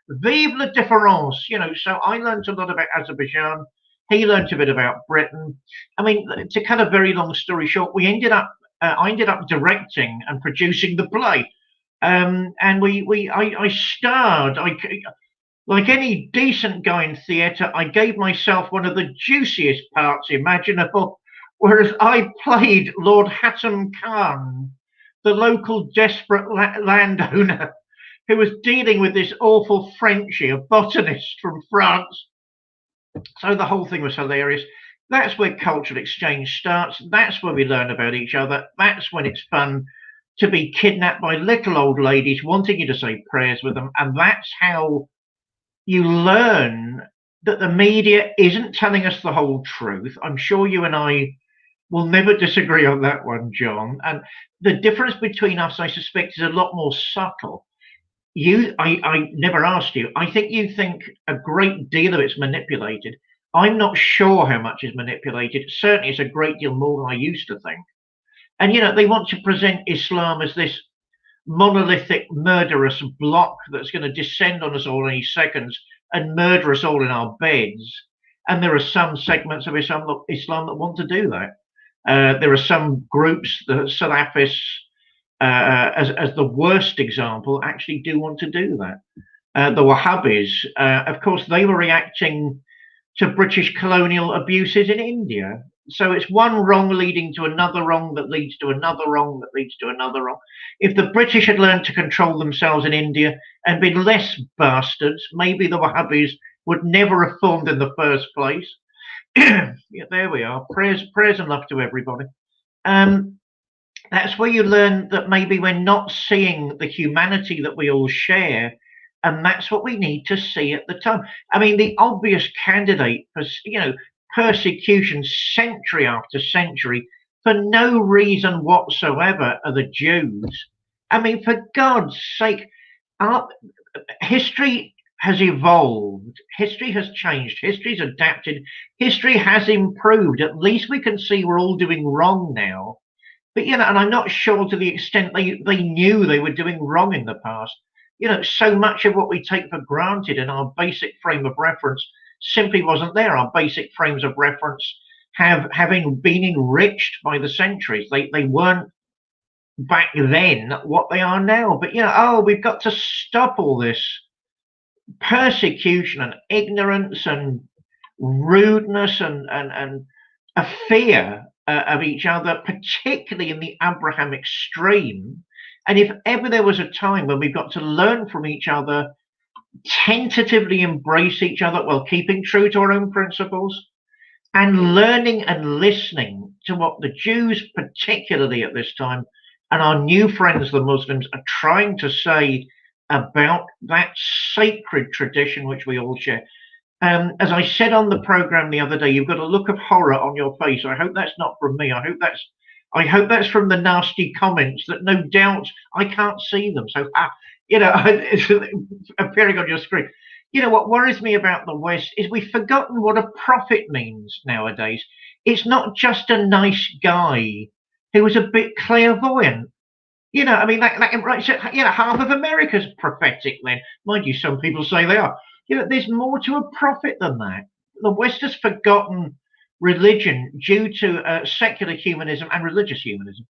Vive la différence. You know. So I learned a lot about Azerbaijan. He learned a bit about Britain. I mean, to cut a very long story short, we ended up. I ended up directing and producing the play, and I starred. Like any decent guy in theatre, I gave myself one of the juiciest parts imaginable, whereas I played Lord Hatton Khan, the local desperate landowner who was dealing with this awful Frenchie, a botanist from France. So the whole thing was hilarious. That's where cultural exchange starts. That's where we learn about each other. That's when it's fun to be kidnapped by little old ladies wanting you to say prayers with them. And that's how you learn that the media isn't telling us the whole truth. I'm sure you and I will never disagree on that one, John. And the difference between us, I suspect, is a lot more subtle. I never asked you. I think you think a great deal of it's manipulated. I'm not sure how much is manipulated. Certainly, it's a great deal more than I used to think. And you know, they want to present Islam as this monolithic, murderous block that's going to descend on us all in any seconds and murder us all in our beds. And there are some segments of Islam that want to do that. There are some groups, the Salafists, as the worst example, actually do want to do that. The Wahhabis, of course, they were reacting to British colonial abuses in India. So it's one wrong leading to another wrong that leads to another wrong that leads to another wrong. If the British had learned to control themselves in India and been less bastards, maybe the Wahhabis would never have formed in the first place. Yeah, there we are. Prayers and love to everybody. That's where you learn that maybe we're not seeing the humanity that we all share, and that's what we need to see at the time. I mean, the obvious candidate for, you know, persecution century after century for no reason whatsoever are the Jews. I mean, for God's sake, our history has evolved, history has changed, history's adapted, history has improved. At least we can see we're all doing wrong now. But you know, and I'm not sure to the extent they knew they were doing wrong in the past. You know, so much of what we take for granted in our basic frame of reference simply wasn't there. Our basic frames of reference having been enriched by the centuries. They weren't back then what they are now. But you know, oh, we've got to stop all this persecution and ignorance and rudeness and a fear of each other, particularly in the Abrahamic stream. And if ever there was a time when we've got to learn from each other, tentatively embrace each other while keeping true to our own principles, and learning and listening to what the Jews, particularly at this time, and our new friends, the Muslims, are trying to say about that sacred tradition which we all share. As I said on the program the other day, you've got a look of horror on your face. I hope that's not from me. I hope that's from the nasty comments that no doubt I can't see them. So, it's appearing on your screen. You know what worries me about the West is we've forgotten what a prophet means nowadays. It's not just a nice guy who was a bit clairvoyant. I mean, right, so, half of America's prophetic then. Mind you, some people say they are. There's more to a prophet than that. The West has forgotten religion due to secular humanism and religious humanism.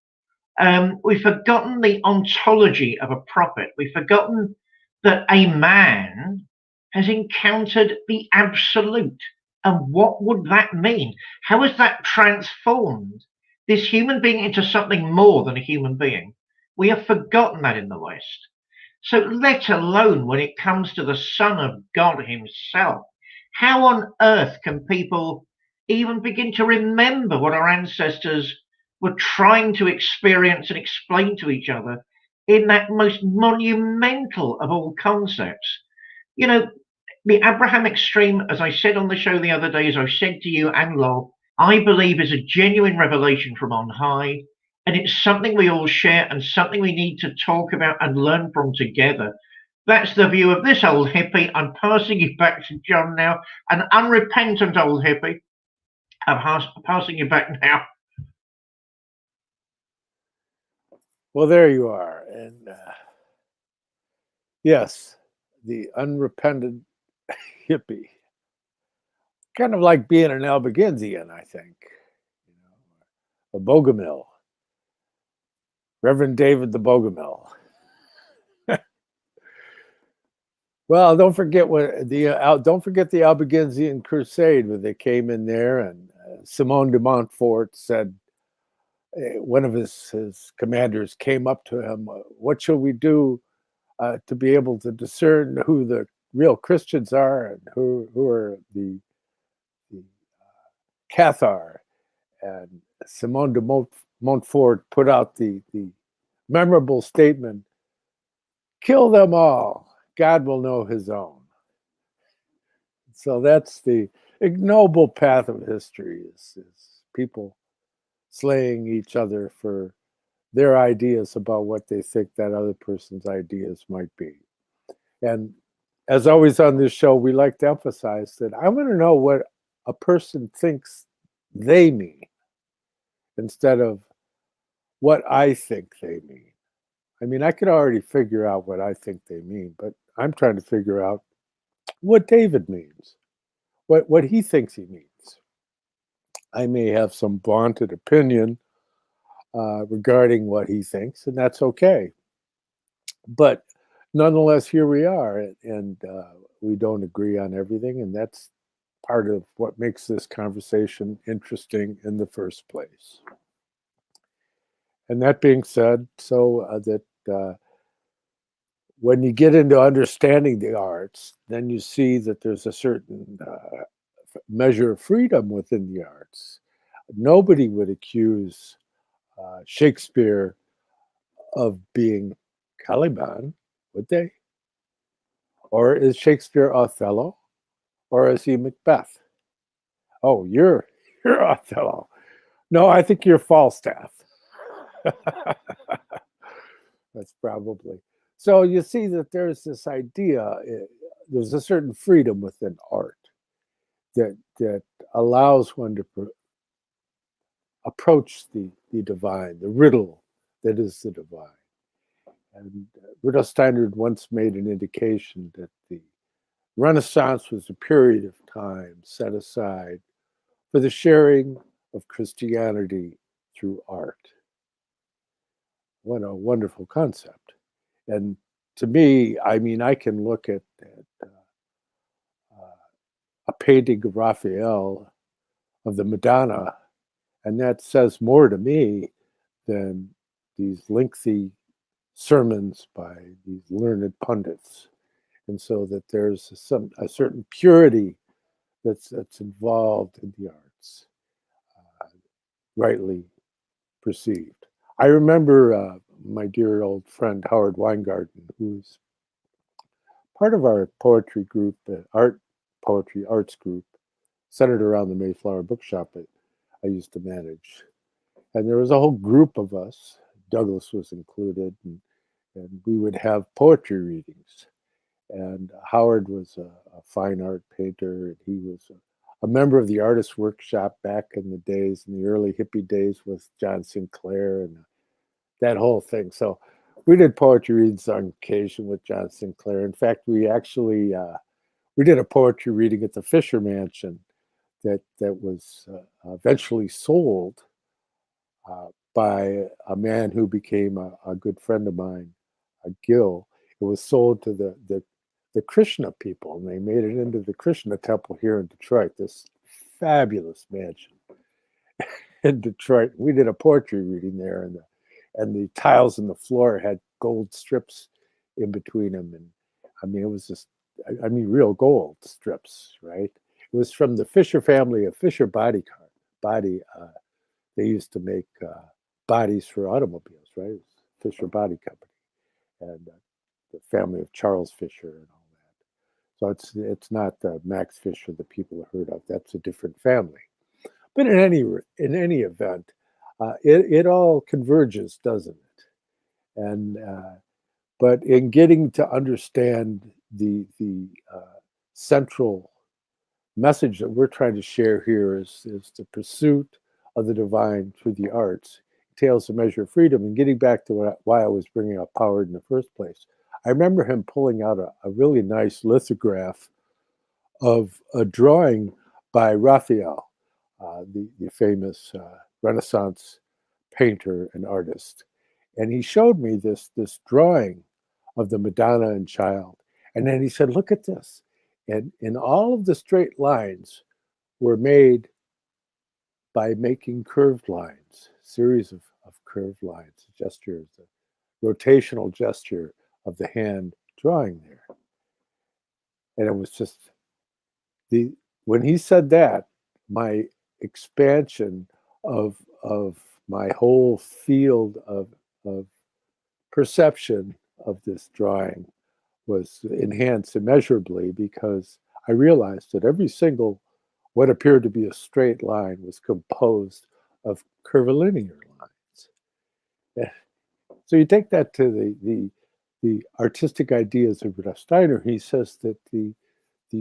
We've forgotten the ontology of a prophet. We've forgotten that a man has encountered the absolute. And what would that mean? How has that transformed this human being into something more than a human being? We have forgotten that in the West. So, let alone when it comes to the Son of God himself, how on earth can people even begin to remember what our ancestors were trying to experience and explain to each other in that most monumental of all concepts? The Abrahamic stream, as I said on the show the other day, as I've said to you and Lol, I believe is a genuine revelation from on high. And it's something we all share and something we need to talk about and learn from together. That's the view of this old hippie. I'm passing you back to John now, an unrepentant old hippie. I'm passing you back now. Well, there you are. And yes, the unrepentant hippie. Kind of like being an Albigensian, I think. A Bogomil. Reverend David the Bogomil. Well, don't forget the Albigensian Crusade, where they came in there, and Simon de Montfort said, one of his commanders came up to him, what shall we do to be able to discern who the real Christians are and who are the Cathar? And Simon de Montfort put out the memorable statement, kill them all, God will know his own. So that's the ignoble path of history, is people slaying each other for their ideas about what they think that other person's ideas might be. And as always on this show, we like to emphasize that I want to know what a person thinks they mean instead of what I think they mean. I mean, I could already figure out what I think they mean, but I'm trying to figure out what David means, what he thinks he means. I may have some vaunted opinion regarding what he thinks, and that's okay. But nonetheless, here we are, and we don't agree on everything, and that's part of what makes this conversation interesting in the first place. And that being said, so that when you get into understanding the arts, then you see that there's a certain measure of freedom within the arts. Nobody would accuse Shakespeare of being Caliban, would they? Or is Shakespeare Othello? Or is he Macbeth? Oh, you're Othello. No, I think you're Falstaff. That's probably. So you see that there's this idea, there's a certain freedom within art that allows one to approach the divine, the riddle that is the divine. And Rudolf Steiner once made an indication that the Renaissance was a period of time set aside for the sharing of Christianity through art. What a wonderful concept. And to me, I mean, I can look at a painting of Raphael of the Madonna, and that says more to me than these lengthy sermons by these learned pundits. And so that there's a certain purity that's involved in the arts, rightly perceived. I remember my dear old friend Howard Weingarten, who's part of our poetry group, arts group, centered around the Mayflower Bookshop that I used to manage. And there was a whole group of us, Douglas was included, and we would have poetry readings. And Howard was a fine art painter, and he was a member of the Artist Workshop back in the early hippie days with John Sinclair and that whole thing. So we did poetry readings on occasion with John Sinclair. In fact, we actually we did a poetry reading at the Fisher Mansion that was eventually sold by a man who became a good friend of mine, Gil. It was sold to the Krishna people, and they made it into the Krishna temple here in Detroit, this fabulous mansion in Detroit. We did a poetry reading there, and the tiles in the floor had gold strips in between them. And I mean, it was just, real gold strips, right? It was from the Fisher family of Fisher body. They used to make bodies for automobiles, right? It was Fisher Body Company, and the family of Charles Fisher and all that. So it's not Max Fisher, the people have heard of. That's a different family. But in any event, it all converges, doesn't it? And but in getting to understand the central message that we're trying to share here is the pursuit of the divine through the arts, entails a measure of freedom. And getting back to why I was bringing up Howard in the first place, I remember him pulling out a really nice lithograph of a drawing by Raphael, the famous Renaissance painter and artist. And he showed me this drawing of the Madonna and Child. And then he said, look at this. And all of the straight lines were made by making curved lines, series of curved lines, gestures, the rotational gesture of the hand drawing there. And it was just when he said that, my expansion of my whole field of perception of this drawing was enhanced immeasurably, because I realized that every single what appeared to be a straight line was composed of curvilinear lines. So you take that to the artistic ideas of Rudolf Steiner. He says that the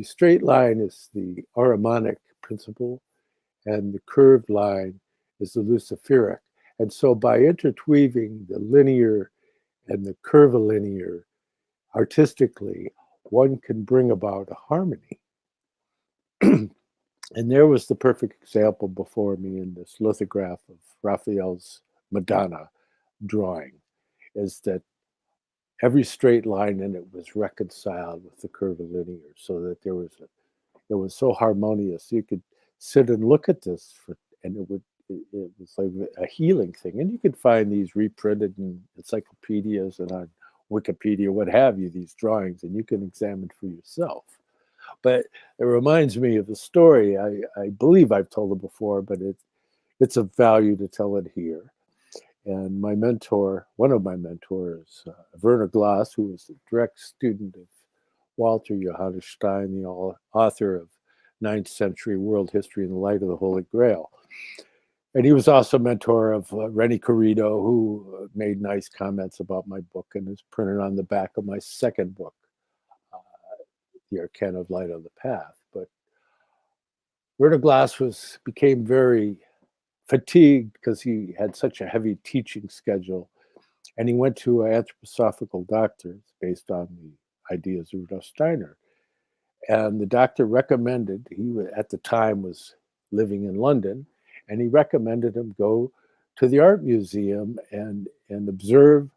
straight line is the Ahrimanic principle, and the curved line is the Luciferic. And so by interweaving the linear and the curvilinear artistically, one can bring about a harmony. And there was the perfect example before me in this lithograph of Raphael's Madonna drawing, is that every straight line in it was reconciled with the curvilinear, so that it was so harmonious. You could sit and look at this and it was like a healing thing. And you could find these reprinted in encyclopedias and on Wikipedia, what have you, these drawings, and you can examine for yourself. But it reminds me of a story. I believe I've told it before, but it's of value to tell it here. And my mentor, one of my mentors, Werner Glass, who was a direct student of Walter Johannes Stein, the author of 9th Century World History in the Light of the Holy Grail. And he was also a mentor of Rennie Corrido, who made nice comments about my book and is printed on the back of my second book, The Arcana of Light on the Path. But Werner Glass became very fatigued because he had such a heavy teaching schedule. And he went to anthroposophical doctors based on the ideas of Rudolf Steiner. And the doctor recommended, at the time was living in London, and he recommended him go to the art museum and observe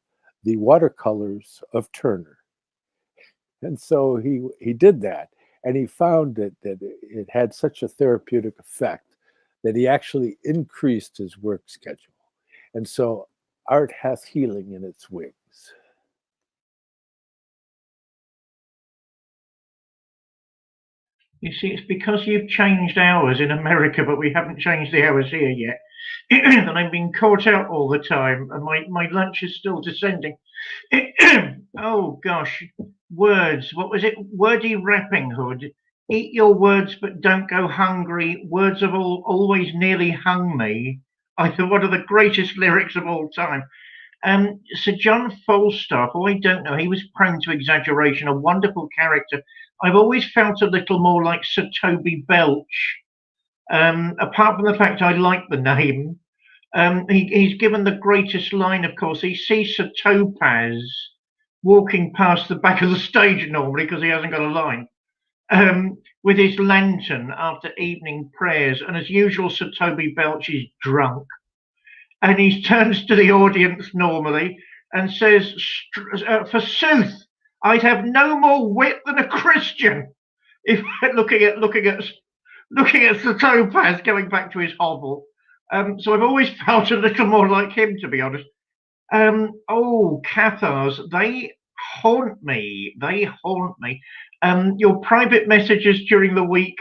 the watercolors of Turner. And so he did that. And he found that it had such a therapeutic effect that he actually increased his work schedule. And so art has healing in its wings. You see, it's because you've changed hours in America, but we haven't changed the hours here yet. And I'm being caught out all the time, and my lunch is still descending. Oh gosh, words. What was it? Wordy Rapping Hood. Eat your words, but don't go hungry. Words have always nearly hung me. I thought one of the greatest lyrics of all time. Sir John Falstaff, I don't know, he was prone to exaggeration, a wonderful character. I've always felt a little more like Sir Toby Belch. Apart from the fact I like the name, he's given the greatest line, of course. He sees Sir Topaz walking past the back of the stage normally because he hasn't got a line, with his lantern after evening prayers. And as usual, Sir Toby Belch is drunk. And he turns to the audience normally and says, "Forsooth, I'd have no more wit than a Christian." If looking at Sir Topaz going back to his hovel. So I've always felt a little more like him, to be honest. Cathars, they haunt me. They haunt me. Your private messages during the week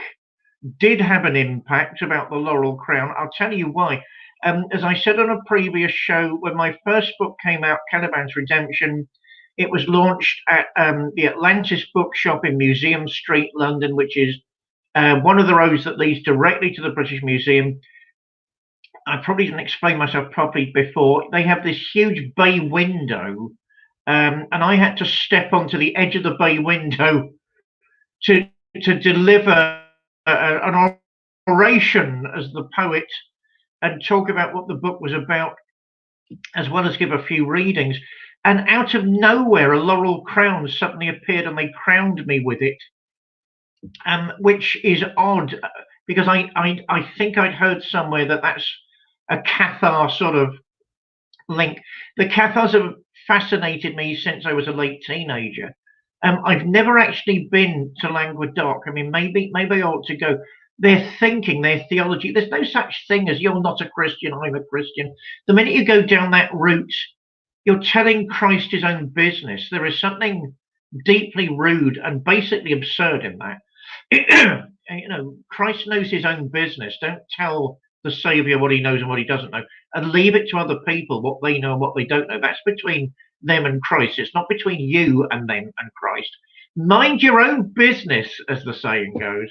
did have an impact about the Laurel Crown. I'll tell you why. As I said on a previous show, when my first book came out, Caliban's Redemption, it was launched at the Atlantis Bookshop in Museum Street, London, which is one of the roads that leads directly to the British Museum. I probably didn't explain myself properly before. They have this huge bay window, and I had to step onto the edge of the bay window to deliver an oration as the poet and talk about what the book was about, as well as give a few readings. And out of nowhere, a laurel crown suddenly appeared and they crowned me with it, which is odd because I think I'd heard somewhere that that's a Cathar sort of link. The Cathars have fascinated me since I was a late teenager. I've never actually been to Languedoc. I mean, maybe I ought to go. Their thinking, their theology, there's no such thing as you're not a Christian, I'm a Christian. The minute you go down that route, you're telling Christ his own business. There is something deeply rude and basically absurd in that. Christ knows his own business. Don't tell the Savior what he knows and what he doesn't know, and leave it to other people what they know and what they don't know. That's between them and Christ. It's not between you and them and Christ. Mind your own business, as the saying goes.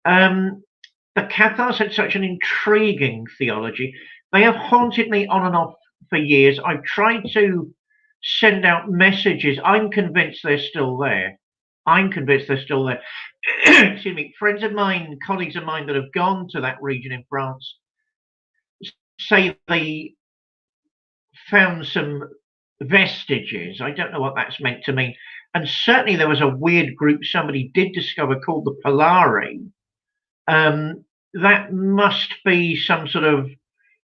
The Cathars had such an intriguing theology. They have haunted me on and off for years. I've tried to send out messages. I'm convinced they're still there. Excuse me. Friends of mine, colleagues of mine that have gone to that region in France say they found some vestiges. I don't know what that's meant to mean. And certainly there was a weird group somebody did discover called the Polari. That must be some sort of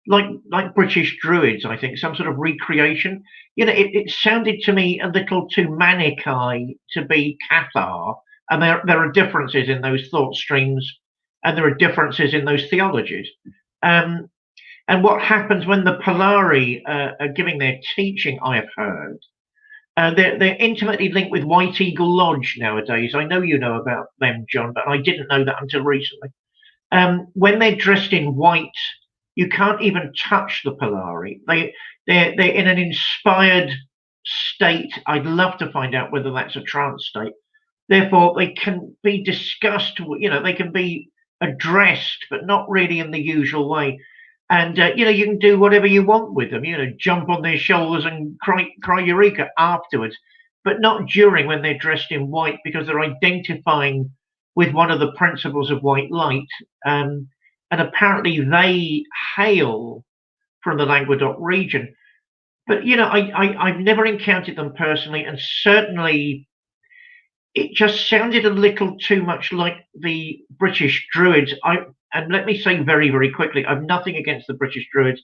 like British Druids, I think, some sort of recreation. It sounded to me a little too manic-y to be Cathar, and there are differences in those thought streams, and there are differences in those theologies. And what happens when the Polari are giving their teaching, I have heard, they're intimately linked with White Eagle Lodge nowadays. I know you know about them, John, but I didn't know that until recently. When they're dressed in white, you can't even touch the Polari. They're in an inspired state. I'd love to find out whether that's a trance state. Therefore, they can be discussed. They can be addressed, but not really in the usual way. And you can do whatever you want with them. Jump on their shoulders and cry eureka afterwards, but not during, when they're dressed in white, because they're identifying with one of the principles of white light. And apparently they hail from the Languedoc region. But I've never encountered them personally, and certainly it just sounded a little too much like the British Druids. And let me say very, very quickly, I've nothing against the British Druids.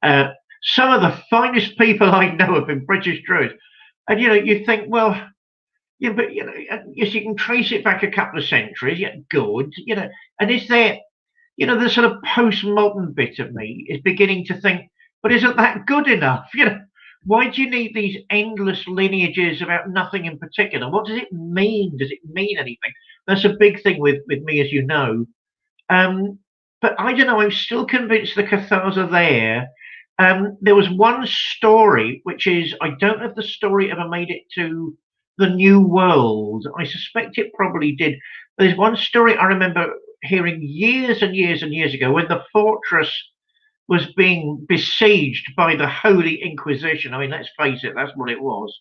Some of the finest people I know have been British Druids. And you think, well, Yeah, but yes, you can trace it back a couple of centuries. Yeah, good. And is there, the sort of postmodern bit of me is beginning to think, but isn't that good enough? Why do you need these endless lineages about nothing in particular? What does it mean? Does it mean anything? That's a big thing with me, as you know. But I don't know. I'm still convinced the Cathars are there. There was one story, which is I don't know if the story ever made it to the New World. I suspect it probably did. There's one story I remember hearing years and years and years ago when the fortress was being besieged by the Holy Inquisition. I mean, let's face it, that's what it was.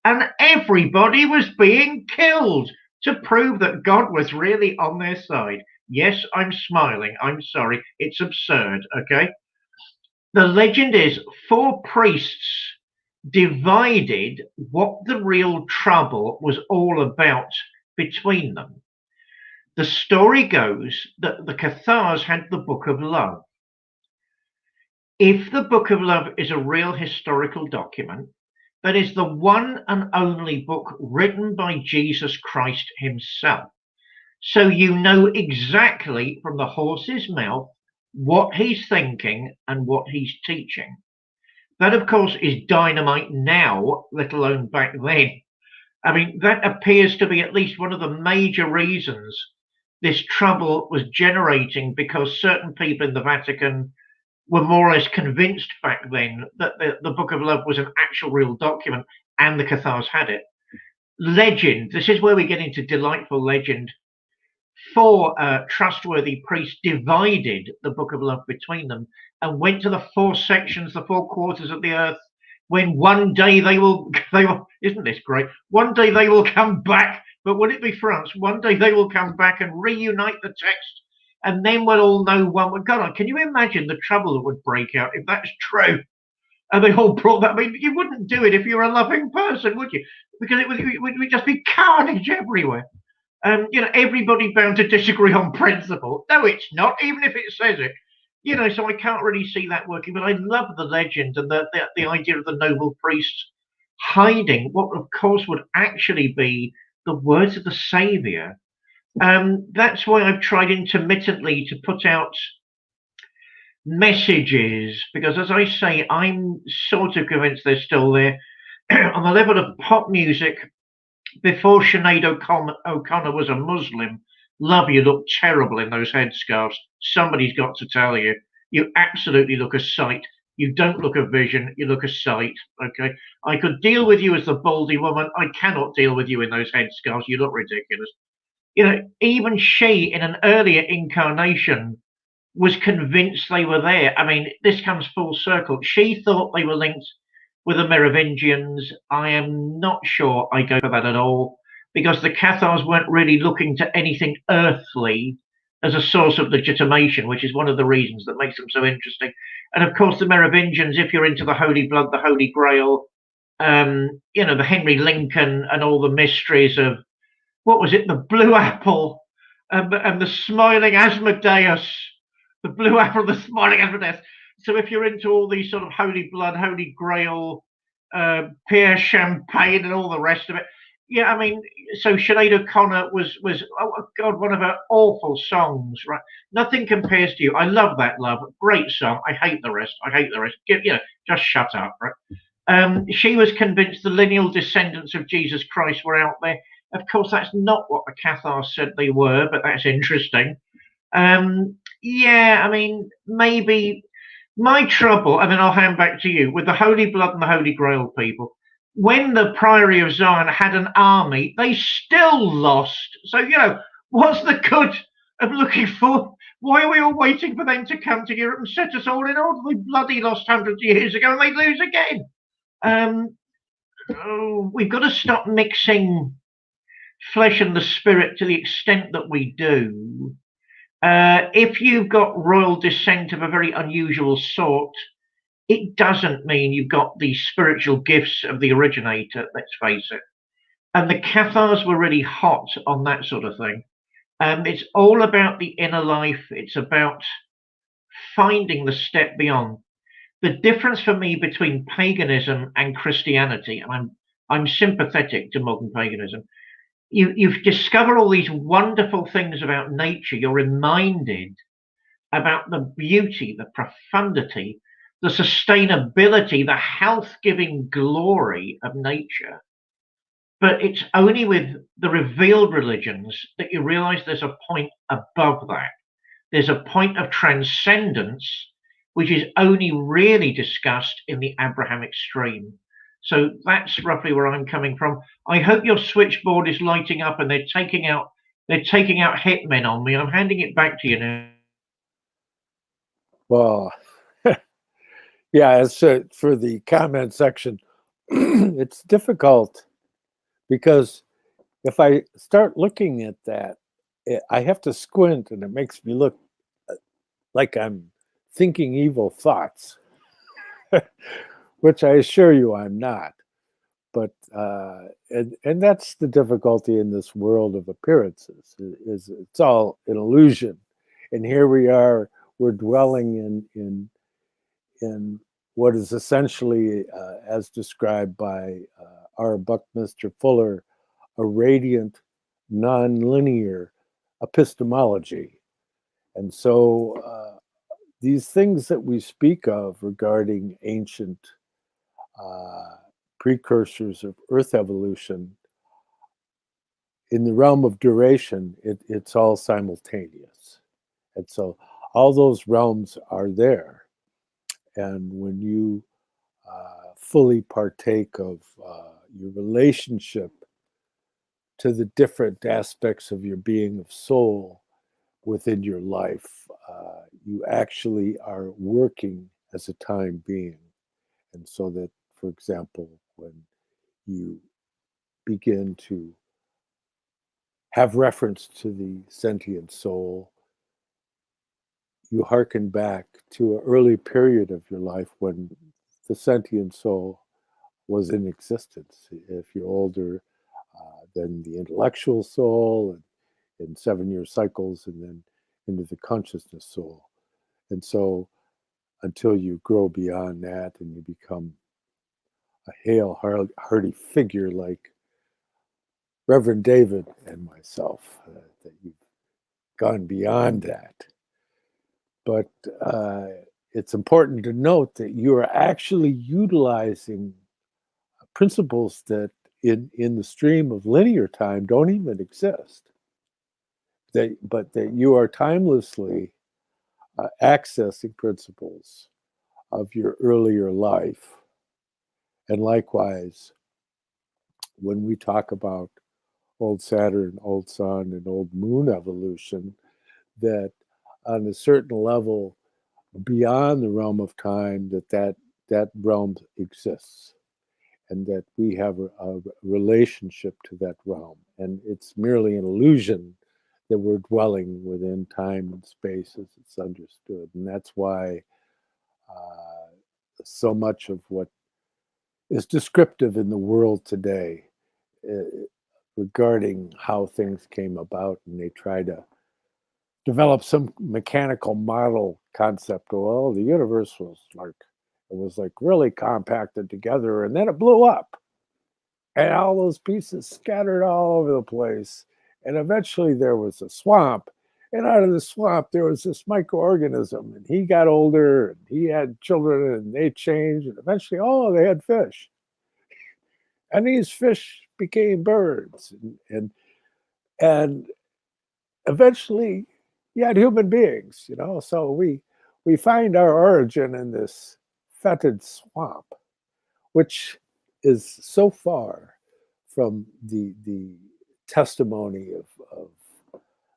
And everybody was being killed to prove that God was really on their side. Yes, I'm smiling. I'm sorry. It's absurd, okay? The legend is 4 priests divided what the real trouble was all about between them. The story goes that the Cathars had the Book of Love. If the Book of Love is a real historical document, that is the one and only book written by Jesus Christ himself. So you know exactly from the horse's mouth what he's thinking and what he's teaching. That, of course, is dynamite now, let alone back then. I mean, that appears to be at least one of the major reasons this trouble was generating, because certain people in the Vatican were more or less convinced back then that the Book of Love was an actual real document and the Cathars had it. Legend, this is where we get into delightful legend. 4 trustworthy priests divided the Book of Love between them and went to the 4 sections, the 4 quarters of the earth, when one day they will, isn't this great? One day they will come back, but would it be France? One day they will come back and reunite the text, and then we'll all know one. God, can you imagine the trouble that would break out if that's true? And they all brought that. I mean, you wouldn't do it if you were a loving person, would you? Because it would just be carnage everywhere. Everybody bound to disagree on principle. No, it's not, even if it says it. So I can't really see that working. But I love the legend and the idea of the noble priests hiding what, of course, would actually be the words of the Saviour. That's why I've tried intermittently to put out messages, because, as I say, I'm sort of convinced they're still there. On the level of pop music, before Sinead O'Connor was a Muslim, love, you look terrible in those headscarves. Somebody's got to tell you. You absolutely look a sight. You don't look a vision, you look a sight, okay? I could deal with you as the baldy woman. I cannot deal with you in those headscarves. You look ridiculous. Even she, in an earlier incarnation, was convinced they were there. I mean, this comes full circle. She thought they were linked with the Merovingians. I am not sure I go for that at all, because the Cathars weren't really looking to anything earthly as a source of legitimation, which is one of the reasons that makes them so interesting. And of course, the Merovingians, if you're into the Holy Blood, the Holy Grail, the Henry Lincoln and all the mysteries of, what was it, the Blue Apple and the Smiling Asmodeus, the Blue Apple, the Smiling Asmodeus. So if you're into all these sort of Holy Blood, Holy Grail, Pierre Champagne and all the rest of it, yeah, I mean, so Sinead O'Connor was oh God, one of her awful songs, right? Nothing Compares to You. I love that, love. Great song. I hate the rest. Just shut up, right? She was convinced the lineal descendants of Jesus Christ were out there. Of course, that's not what the Cathars said they were, but that's interesting. Yeah, I mean, maybe my trouble, and then I'll hand back to you, with the Holy Blood and the Holy Grail people, when the Priory of Zion had an army, they still lost. So, what's the good of looking for? Why are we all waiting for them to come to Europe and set us all in order? They bloody lost hundreds of years ago and they lose again. We've got to stop mixing flesh and the spirit to the extent that we do. If you've got royal descent of a very unusual sort, it doesn't mean you've got the spiritual gifts of the originator, let's face it. And the Cathars were really hot on that sort of thing. It's all about the inner life. It's about finding the step beyond. The difference for me between paganism and Christianity, and I'm sympathetic to modern paganism, you've discovered all these wonderful things about nature. You're reminded about the beauty, the profundity, the sustainability, the health-giving glory of nature. But it's only with the revealed religions that you realize there's a point above that. There's a point of transcendence, which is only really discussed in the Abrahamic stream. So that's roughly where I'm coming from. I hope your switchboard is lighting up and they're taking out hitmen on me. I'm handing it back to you now. Well, yeah, as for the comment section, it's difficult because if I start looking at that, I have to squint and it makes me look like I'm thinking evil thoughts, which I assure you I'm not. But and that's the difficulty in this world of appearances, is it's all an illusion. And here we are, we're dwelling in what is essentially, as described by R. Buckminster Fuller, a radiant, non-linear epistemology. And so these things that we speak of regarding ancient precursors of Earth evolution, in the realm of duration, it's all simultaneous. And so all those realms are there. And when you fully partake of your relationship to the different aspects of your being of soul within your life, you actually are working as a time being. And so that, for example, when you begin to have reference to the sentient soul, you hearken back to an early period of your life when the sentient soul was in existence. If you're older, then the intellectual soul, and in 7-year cycles, and then into the consciousness soul. And so until you grow beyond that and you become a hale, hearty figure like Reverend David and myself, that you've gone beyond that. But it's important to note that you are actually utilizing principles that in the stream of linear time don't even exist. But that you are timelessly accessing principles of your earlier life. And likewise, when we talk about old Saturn, old Sun, and old Moon evolution, that on a certain level beyond the realm of time, that realm exists, and that we have a relationship to that realm. And it's merely an illusion that we're dwelling within time and space as it's understood. And that's why so much of what is descriptive in the world today regarding how things came about, and they try to develop some mechanical model concept. Well, the universe was like really compacted together, and then it blew up, and all those pieces scattered all over the place, and eventually there was a swamp, and out of the swamp there was this microorganism, and he got older, and he had children, and they changed, and eventually, they had fish, and these fish became birds, and eventually you had human beings, so we find our origin in this fetid swamp, which is so far from the testimony of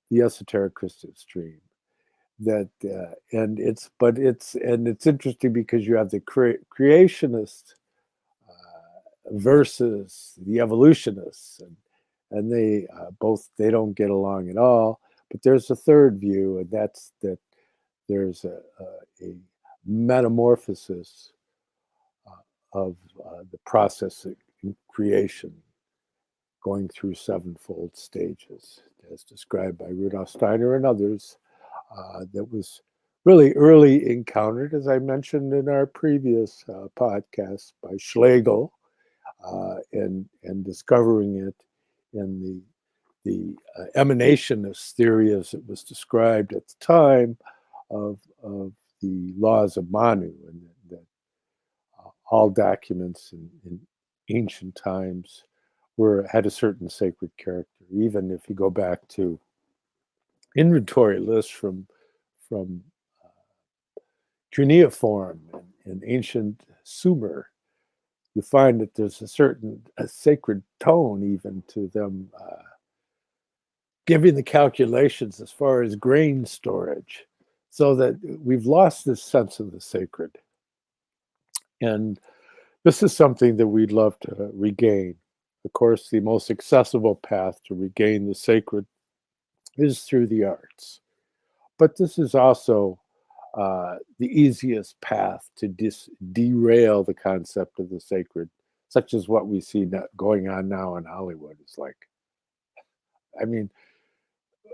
the esoteric Christian stream that and it's interesting because you have the creationist versus the evolutionists, and they they don't get along at all. But there's a third view, and that's that there's a metamorphosis of the process of creation going through sevenfold stages, as described by Rudolf Steiner and others, that was really early encountered, as I mentioned in our previous podcast, by Schlegel, and discovering it in the the emanationist theory, as it was described at the time, of the laws of Manu, and that all documents in ancient times had a certain sacred character. Even if you go back to inventory lists from cuneiform and ancient Sumer, you find that there's a sacred tone even to them giving the calculations as far as grain storage, so that we've lost this sense of the sacred. And this is something that we'd love to regain. Of course, the most accessible path to regain the sacred is through the arts. But this is also the easiest path to derail the concept of the sacred, such as what we see going on now in Hollywood. It's like, I mean,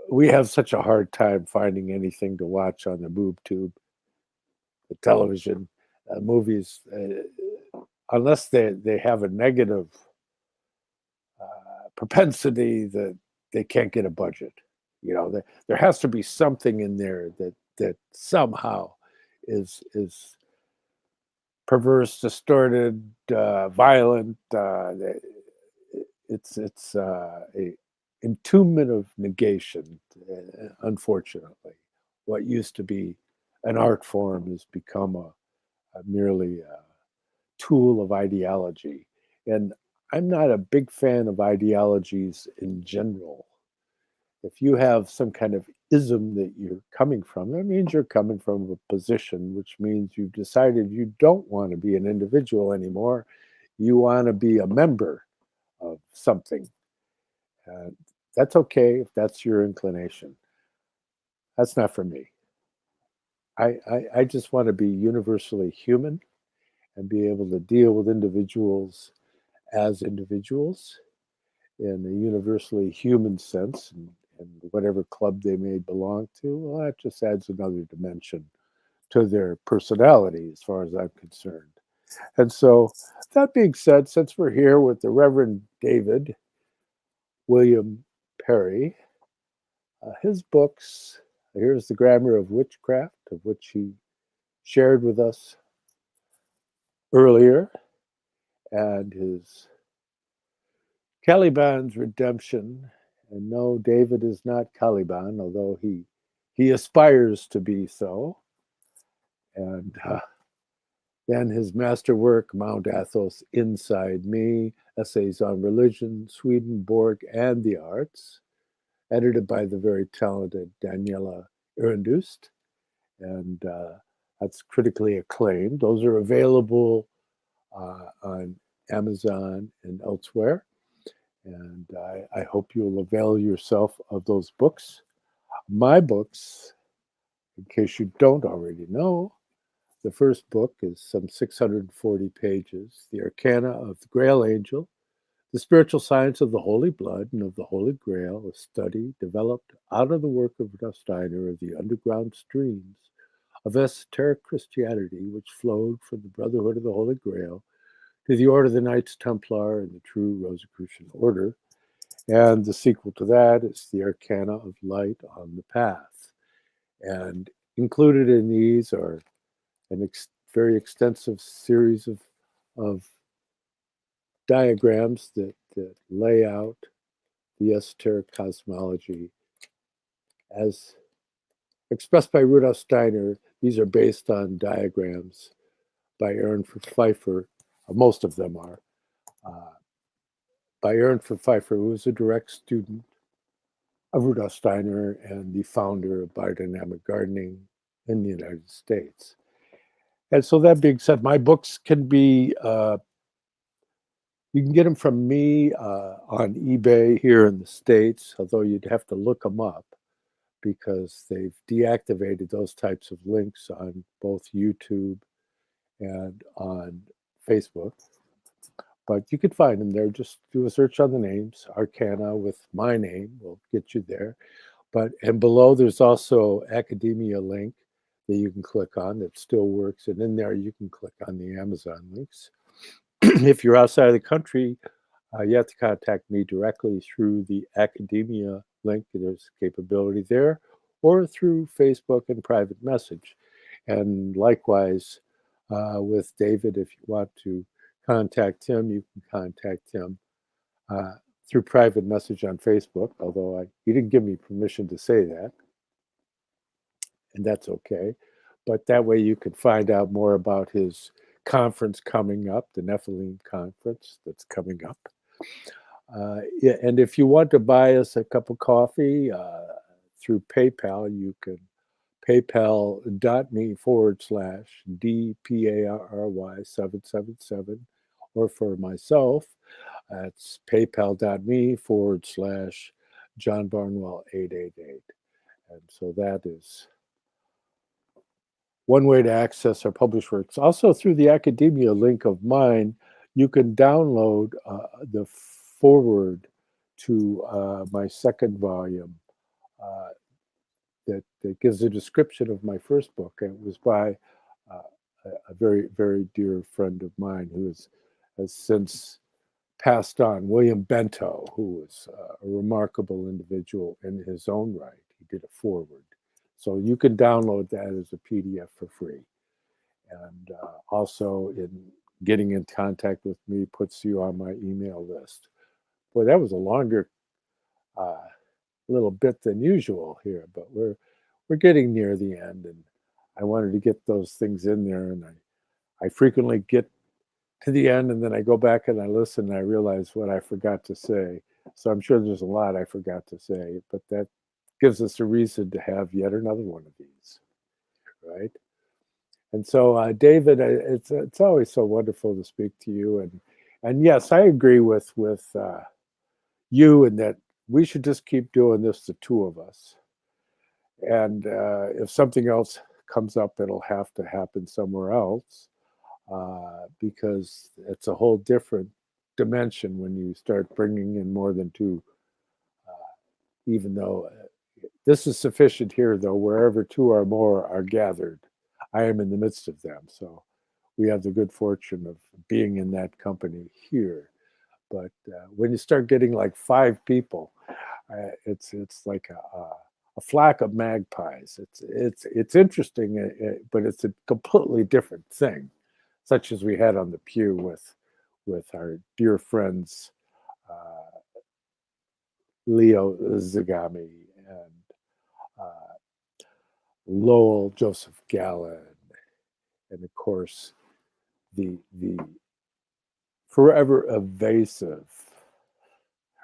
we have such a hard time finding anything to watch on the boob tube, the television, movies, unless they have a negative propensity that they can't get a budget. You know, there has to be something in there that somehow is perverse, distorted, violent. It's a entombment of negation. Unfortunately, what used to be an art form has become merely a tool of ideology. And I'm not a big fan of ideologies in general. If you have some kind of ism that you're coming from, that means you're coming from a position, which means you've decided you don't want to be an individual anymore. You want to be a member of something. That's okay if that's your inclination. That's not for me. I just want to be universally human and be able to deal with individuals as individuals in a universally human sense, and whatever club they may belong to, well, that just adds another dimension to their personality as far as I'm concerned. And so, that being said, since we're here with the Reverend David William Parry, his books, here's The Grammar of Witchcraft, of which he shared with us earlier, and his Caliban's Redemption. And no, David is not Caliban, although he aspires to be so. And then his masterwork, Mount Athos Inside Me, Essays on Religion, Swedenborg and the Arts, edited by the very talented Daniela Irendust. And that's critically acclaimed. Those are available on Amazon and elsewhere. And I hope you'll avail yourself of those books. My books, in case you don't already know, the first book is some 640 pages, The Arcana of the Grail Angel, The Spiritual Science of the Holy Blood and of the Holy Grail, a study developed out of the work of Rudolf Steiner of the underground streams of esoteric Christianity, which flowed from the Brotherhood of the Holy Grail to the Order of the Knights Templar and the True Rosicrucian Order. And the sequel to that is The Arcana of Light on the Path. And included in these are a very extensive series of diagrams that lay out the esoteric cosmology as expressed by Rudolf Steiner. These are based on diagrams by Ernst Pfeiffer. Most of them are by Ernst Pfeiffer, who was a direct student of Rudolf Steiner and the founder of biodynamic gardening in the United States. And so that being said, my books can be, you can get them from me on eBay here in the States, although you'd have to look them up because they've deactivated those types of links on both YouTube and on Facebook. But you could find them there. Just do a search on the names. Arcana with my name will get you there. And below there's also Academia link that you can click on that still works. And in there you can click on the Amazon links. If you're outside of the country, You have to contact me directly through the academia link. There's capability there, or through Facebook and private message. And likewise, with David, if you want to contact him, you can contact him through private message on Facebook, although he didn't give me permission to say that, and that's okay. But that way you can find out more about his conference coming up, the Nephilim conference that's coming up. Yeah, and if you want to buy us a cup of coffee through PayPal, you can paypal.me/DPARRY777, or for myself, it's paypal.me/John Barnwell 888. And so that is one way to access our published works. Also, through the academia link of mine, you can download the foreword to my second volume that gives a description of my first book. And it was by a very, very dear friend of mine who has since passed on, William Bento, who was a remarkable individual in his own right. He did a foreword. So you can download that as a PDF for free. And also, in getting in contact with me, puts you on my email list. Boy, that was a longer little bit than usual here, but we're getting near the end, and I wanted to get those things in there. And I frequently get to the end, and then I go back and I listen, and I realize what I forgot to say. So I'm sure there's a lot I forgot to say, but that gives us a reason to have yet another one of these, right? And so, David, it's always so wonderful to speak to you, and yes, I agree with you in that we should just keep doing this, the two of us. And if something else comes up, it'll have to happen somewhere else, because it's a whole different dimension when you start bringing in more than two. Even though this is sufficient here, though, wherever two or more are gathered, I am in the midst of them. So we have the good fortune of being in that company here. But when you start getting like 5 people, it's like a flock of magpies. It's interesting, but it's a completely different thing, such as we had on the pew with our dear friends Leo Zagami and Lowell Joseph Gallen, and of course the forever evasive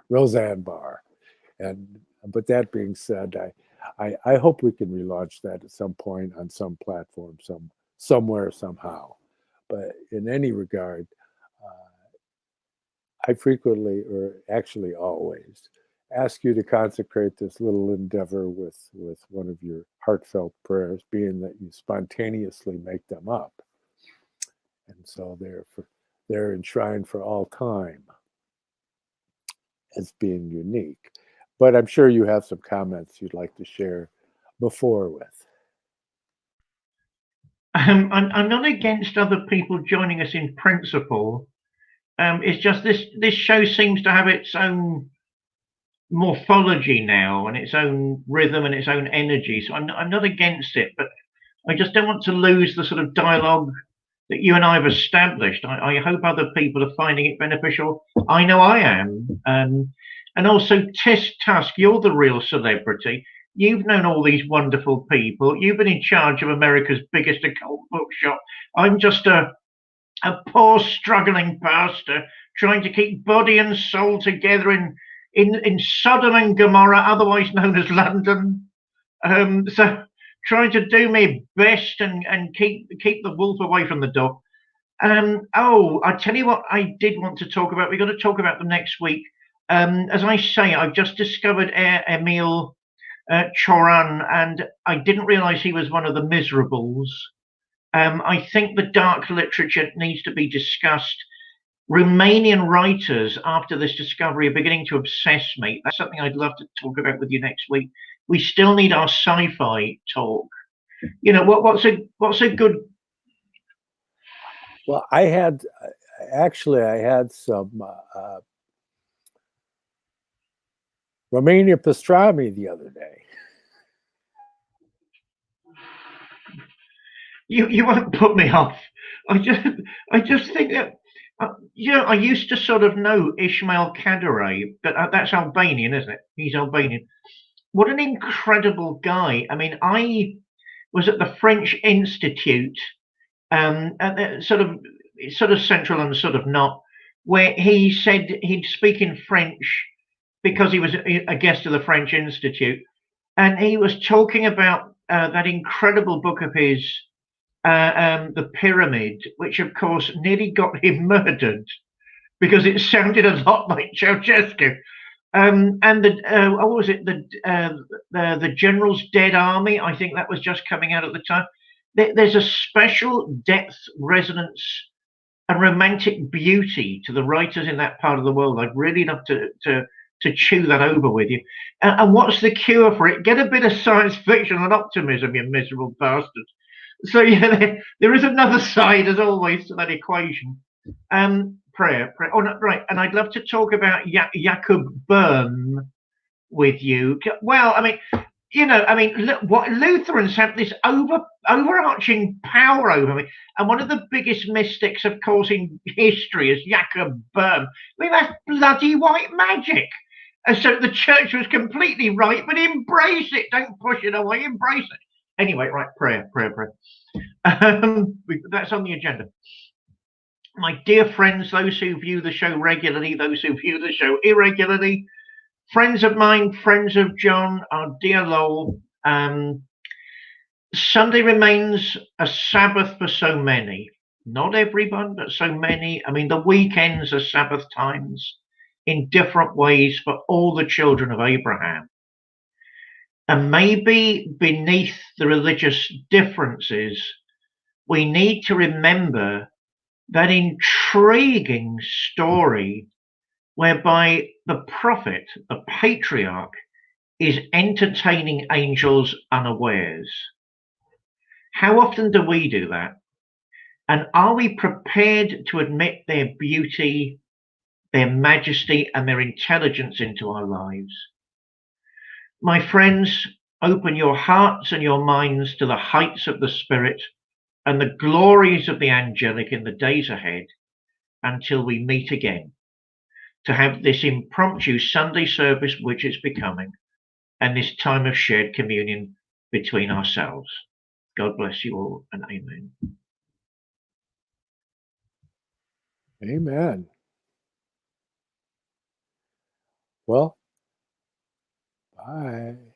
Roseanne Barr. But that being said, I hope we can relaunch that at some point on some platform, somewhere, somehow. But in any regard, I frequently, or actually always, ask you to consecrate this little endeavor with one of your heartfelt prayers, being that you spontaneously make them up. And so they're enshrined for all time as being unique. But I'm sure you have some comments you'd like to share before with. I'm not against other people joining us in principle. It's just this show seems to have its own morphology now and its own rhythm and its own energy. So I'm not against it, but I just don't want to lose the sort of dialogue that you and I have established. I hope other people are finding it beneficial. I know I am. And also, Tess Tusk, you're the real celebrity. You've known all these wonderful people. You've been in charge of America's biggest occult bookshop. I'm just a poor struggling pastor trying to keep body and soul together in Sodom and Gomorrah, otherwise known as London. So trying to do my best and keep the wolf away from the dog. I tell you what I did want to talk about. We're going to talk about them next week. As I say, I've just discovered Emil Choran, and I didn't realize he was one of the miserables. I think the dark literature needs to be discussed. Romanian writers, after this discovery, are beginning to obsess me. That's something I'd love to talk about with you next week. We still need our sci-fi talk. You know, what's a good? Well, I had some Romania pastrami the other day. You won't put me off. I just think that I used to sort of know Ismail Kadare, but that's Albanian, isn't it? He's Albanian. What an incredible guy! I mean, I was at the French Institute, sort of central and sort of not, where he said he'd speak in French because he was a guest of the French Institute, and he was talking about that incredible book of his, The Pyramid, which of course nearly got him murdered because it sounded a lot like Ceausescu. And what was it? The General's Dead Army. I think that was just coming out at the time. There's a special depth, resonance, and romantic beauty to the writers in that part of the world. I'd really love to chew that over with you. And what's the cure for it? Get a bit of science fiction and optimism, you miserable bastards. So yeah, there is another side, as always, to that equation. Prayer. Oh, no, right. And I'd love to talk about Jacob Böhm with you. Well, I mean, what Lutherans have this overarching power over me, and one of the biggest mystics, of course, in history is Jacob Böhm. I mean, that's bloody white magic. And so the church was completely right, but embrace it. Don't push it away. Embrace it. Anyway, right. Prayer. That's on the agenda. My dear friends, those who view the show regularly, those who view the show irregularly, friends of mine, friends of John, our dear Lowell, Sunday remains a Sabbath for so many. Not everyone, but so many. I mean, the weekends are Sabbath times in different ways for all the children of Abraham. And maybe beneath the religious differences, we need to remember that intriguing story whereby the prophet, the patriarch, is entertaining angels unawares. How often do we do that? And are we prepared to admit their beauty, their majesty, and their intelligence into our lives? My friends, open your hearts and your minds to the heights of the Spirit and the glories of the angelic in the days ahead, until we meet again to have this impromptu Sunday service, which it's becoming, and this time of shared communion between ourselves. God bless you all, and amen. Amen. Well, bye.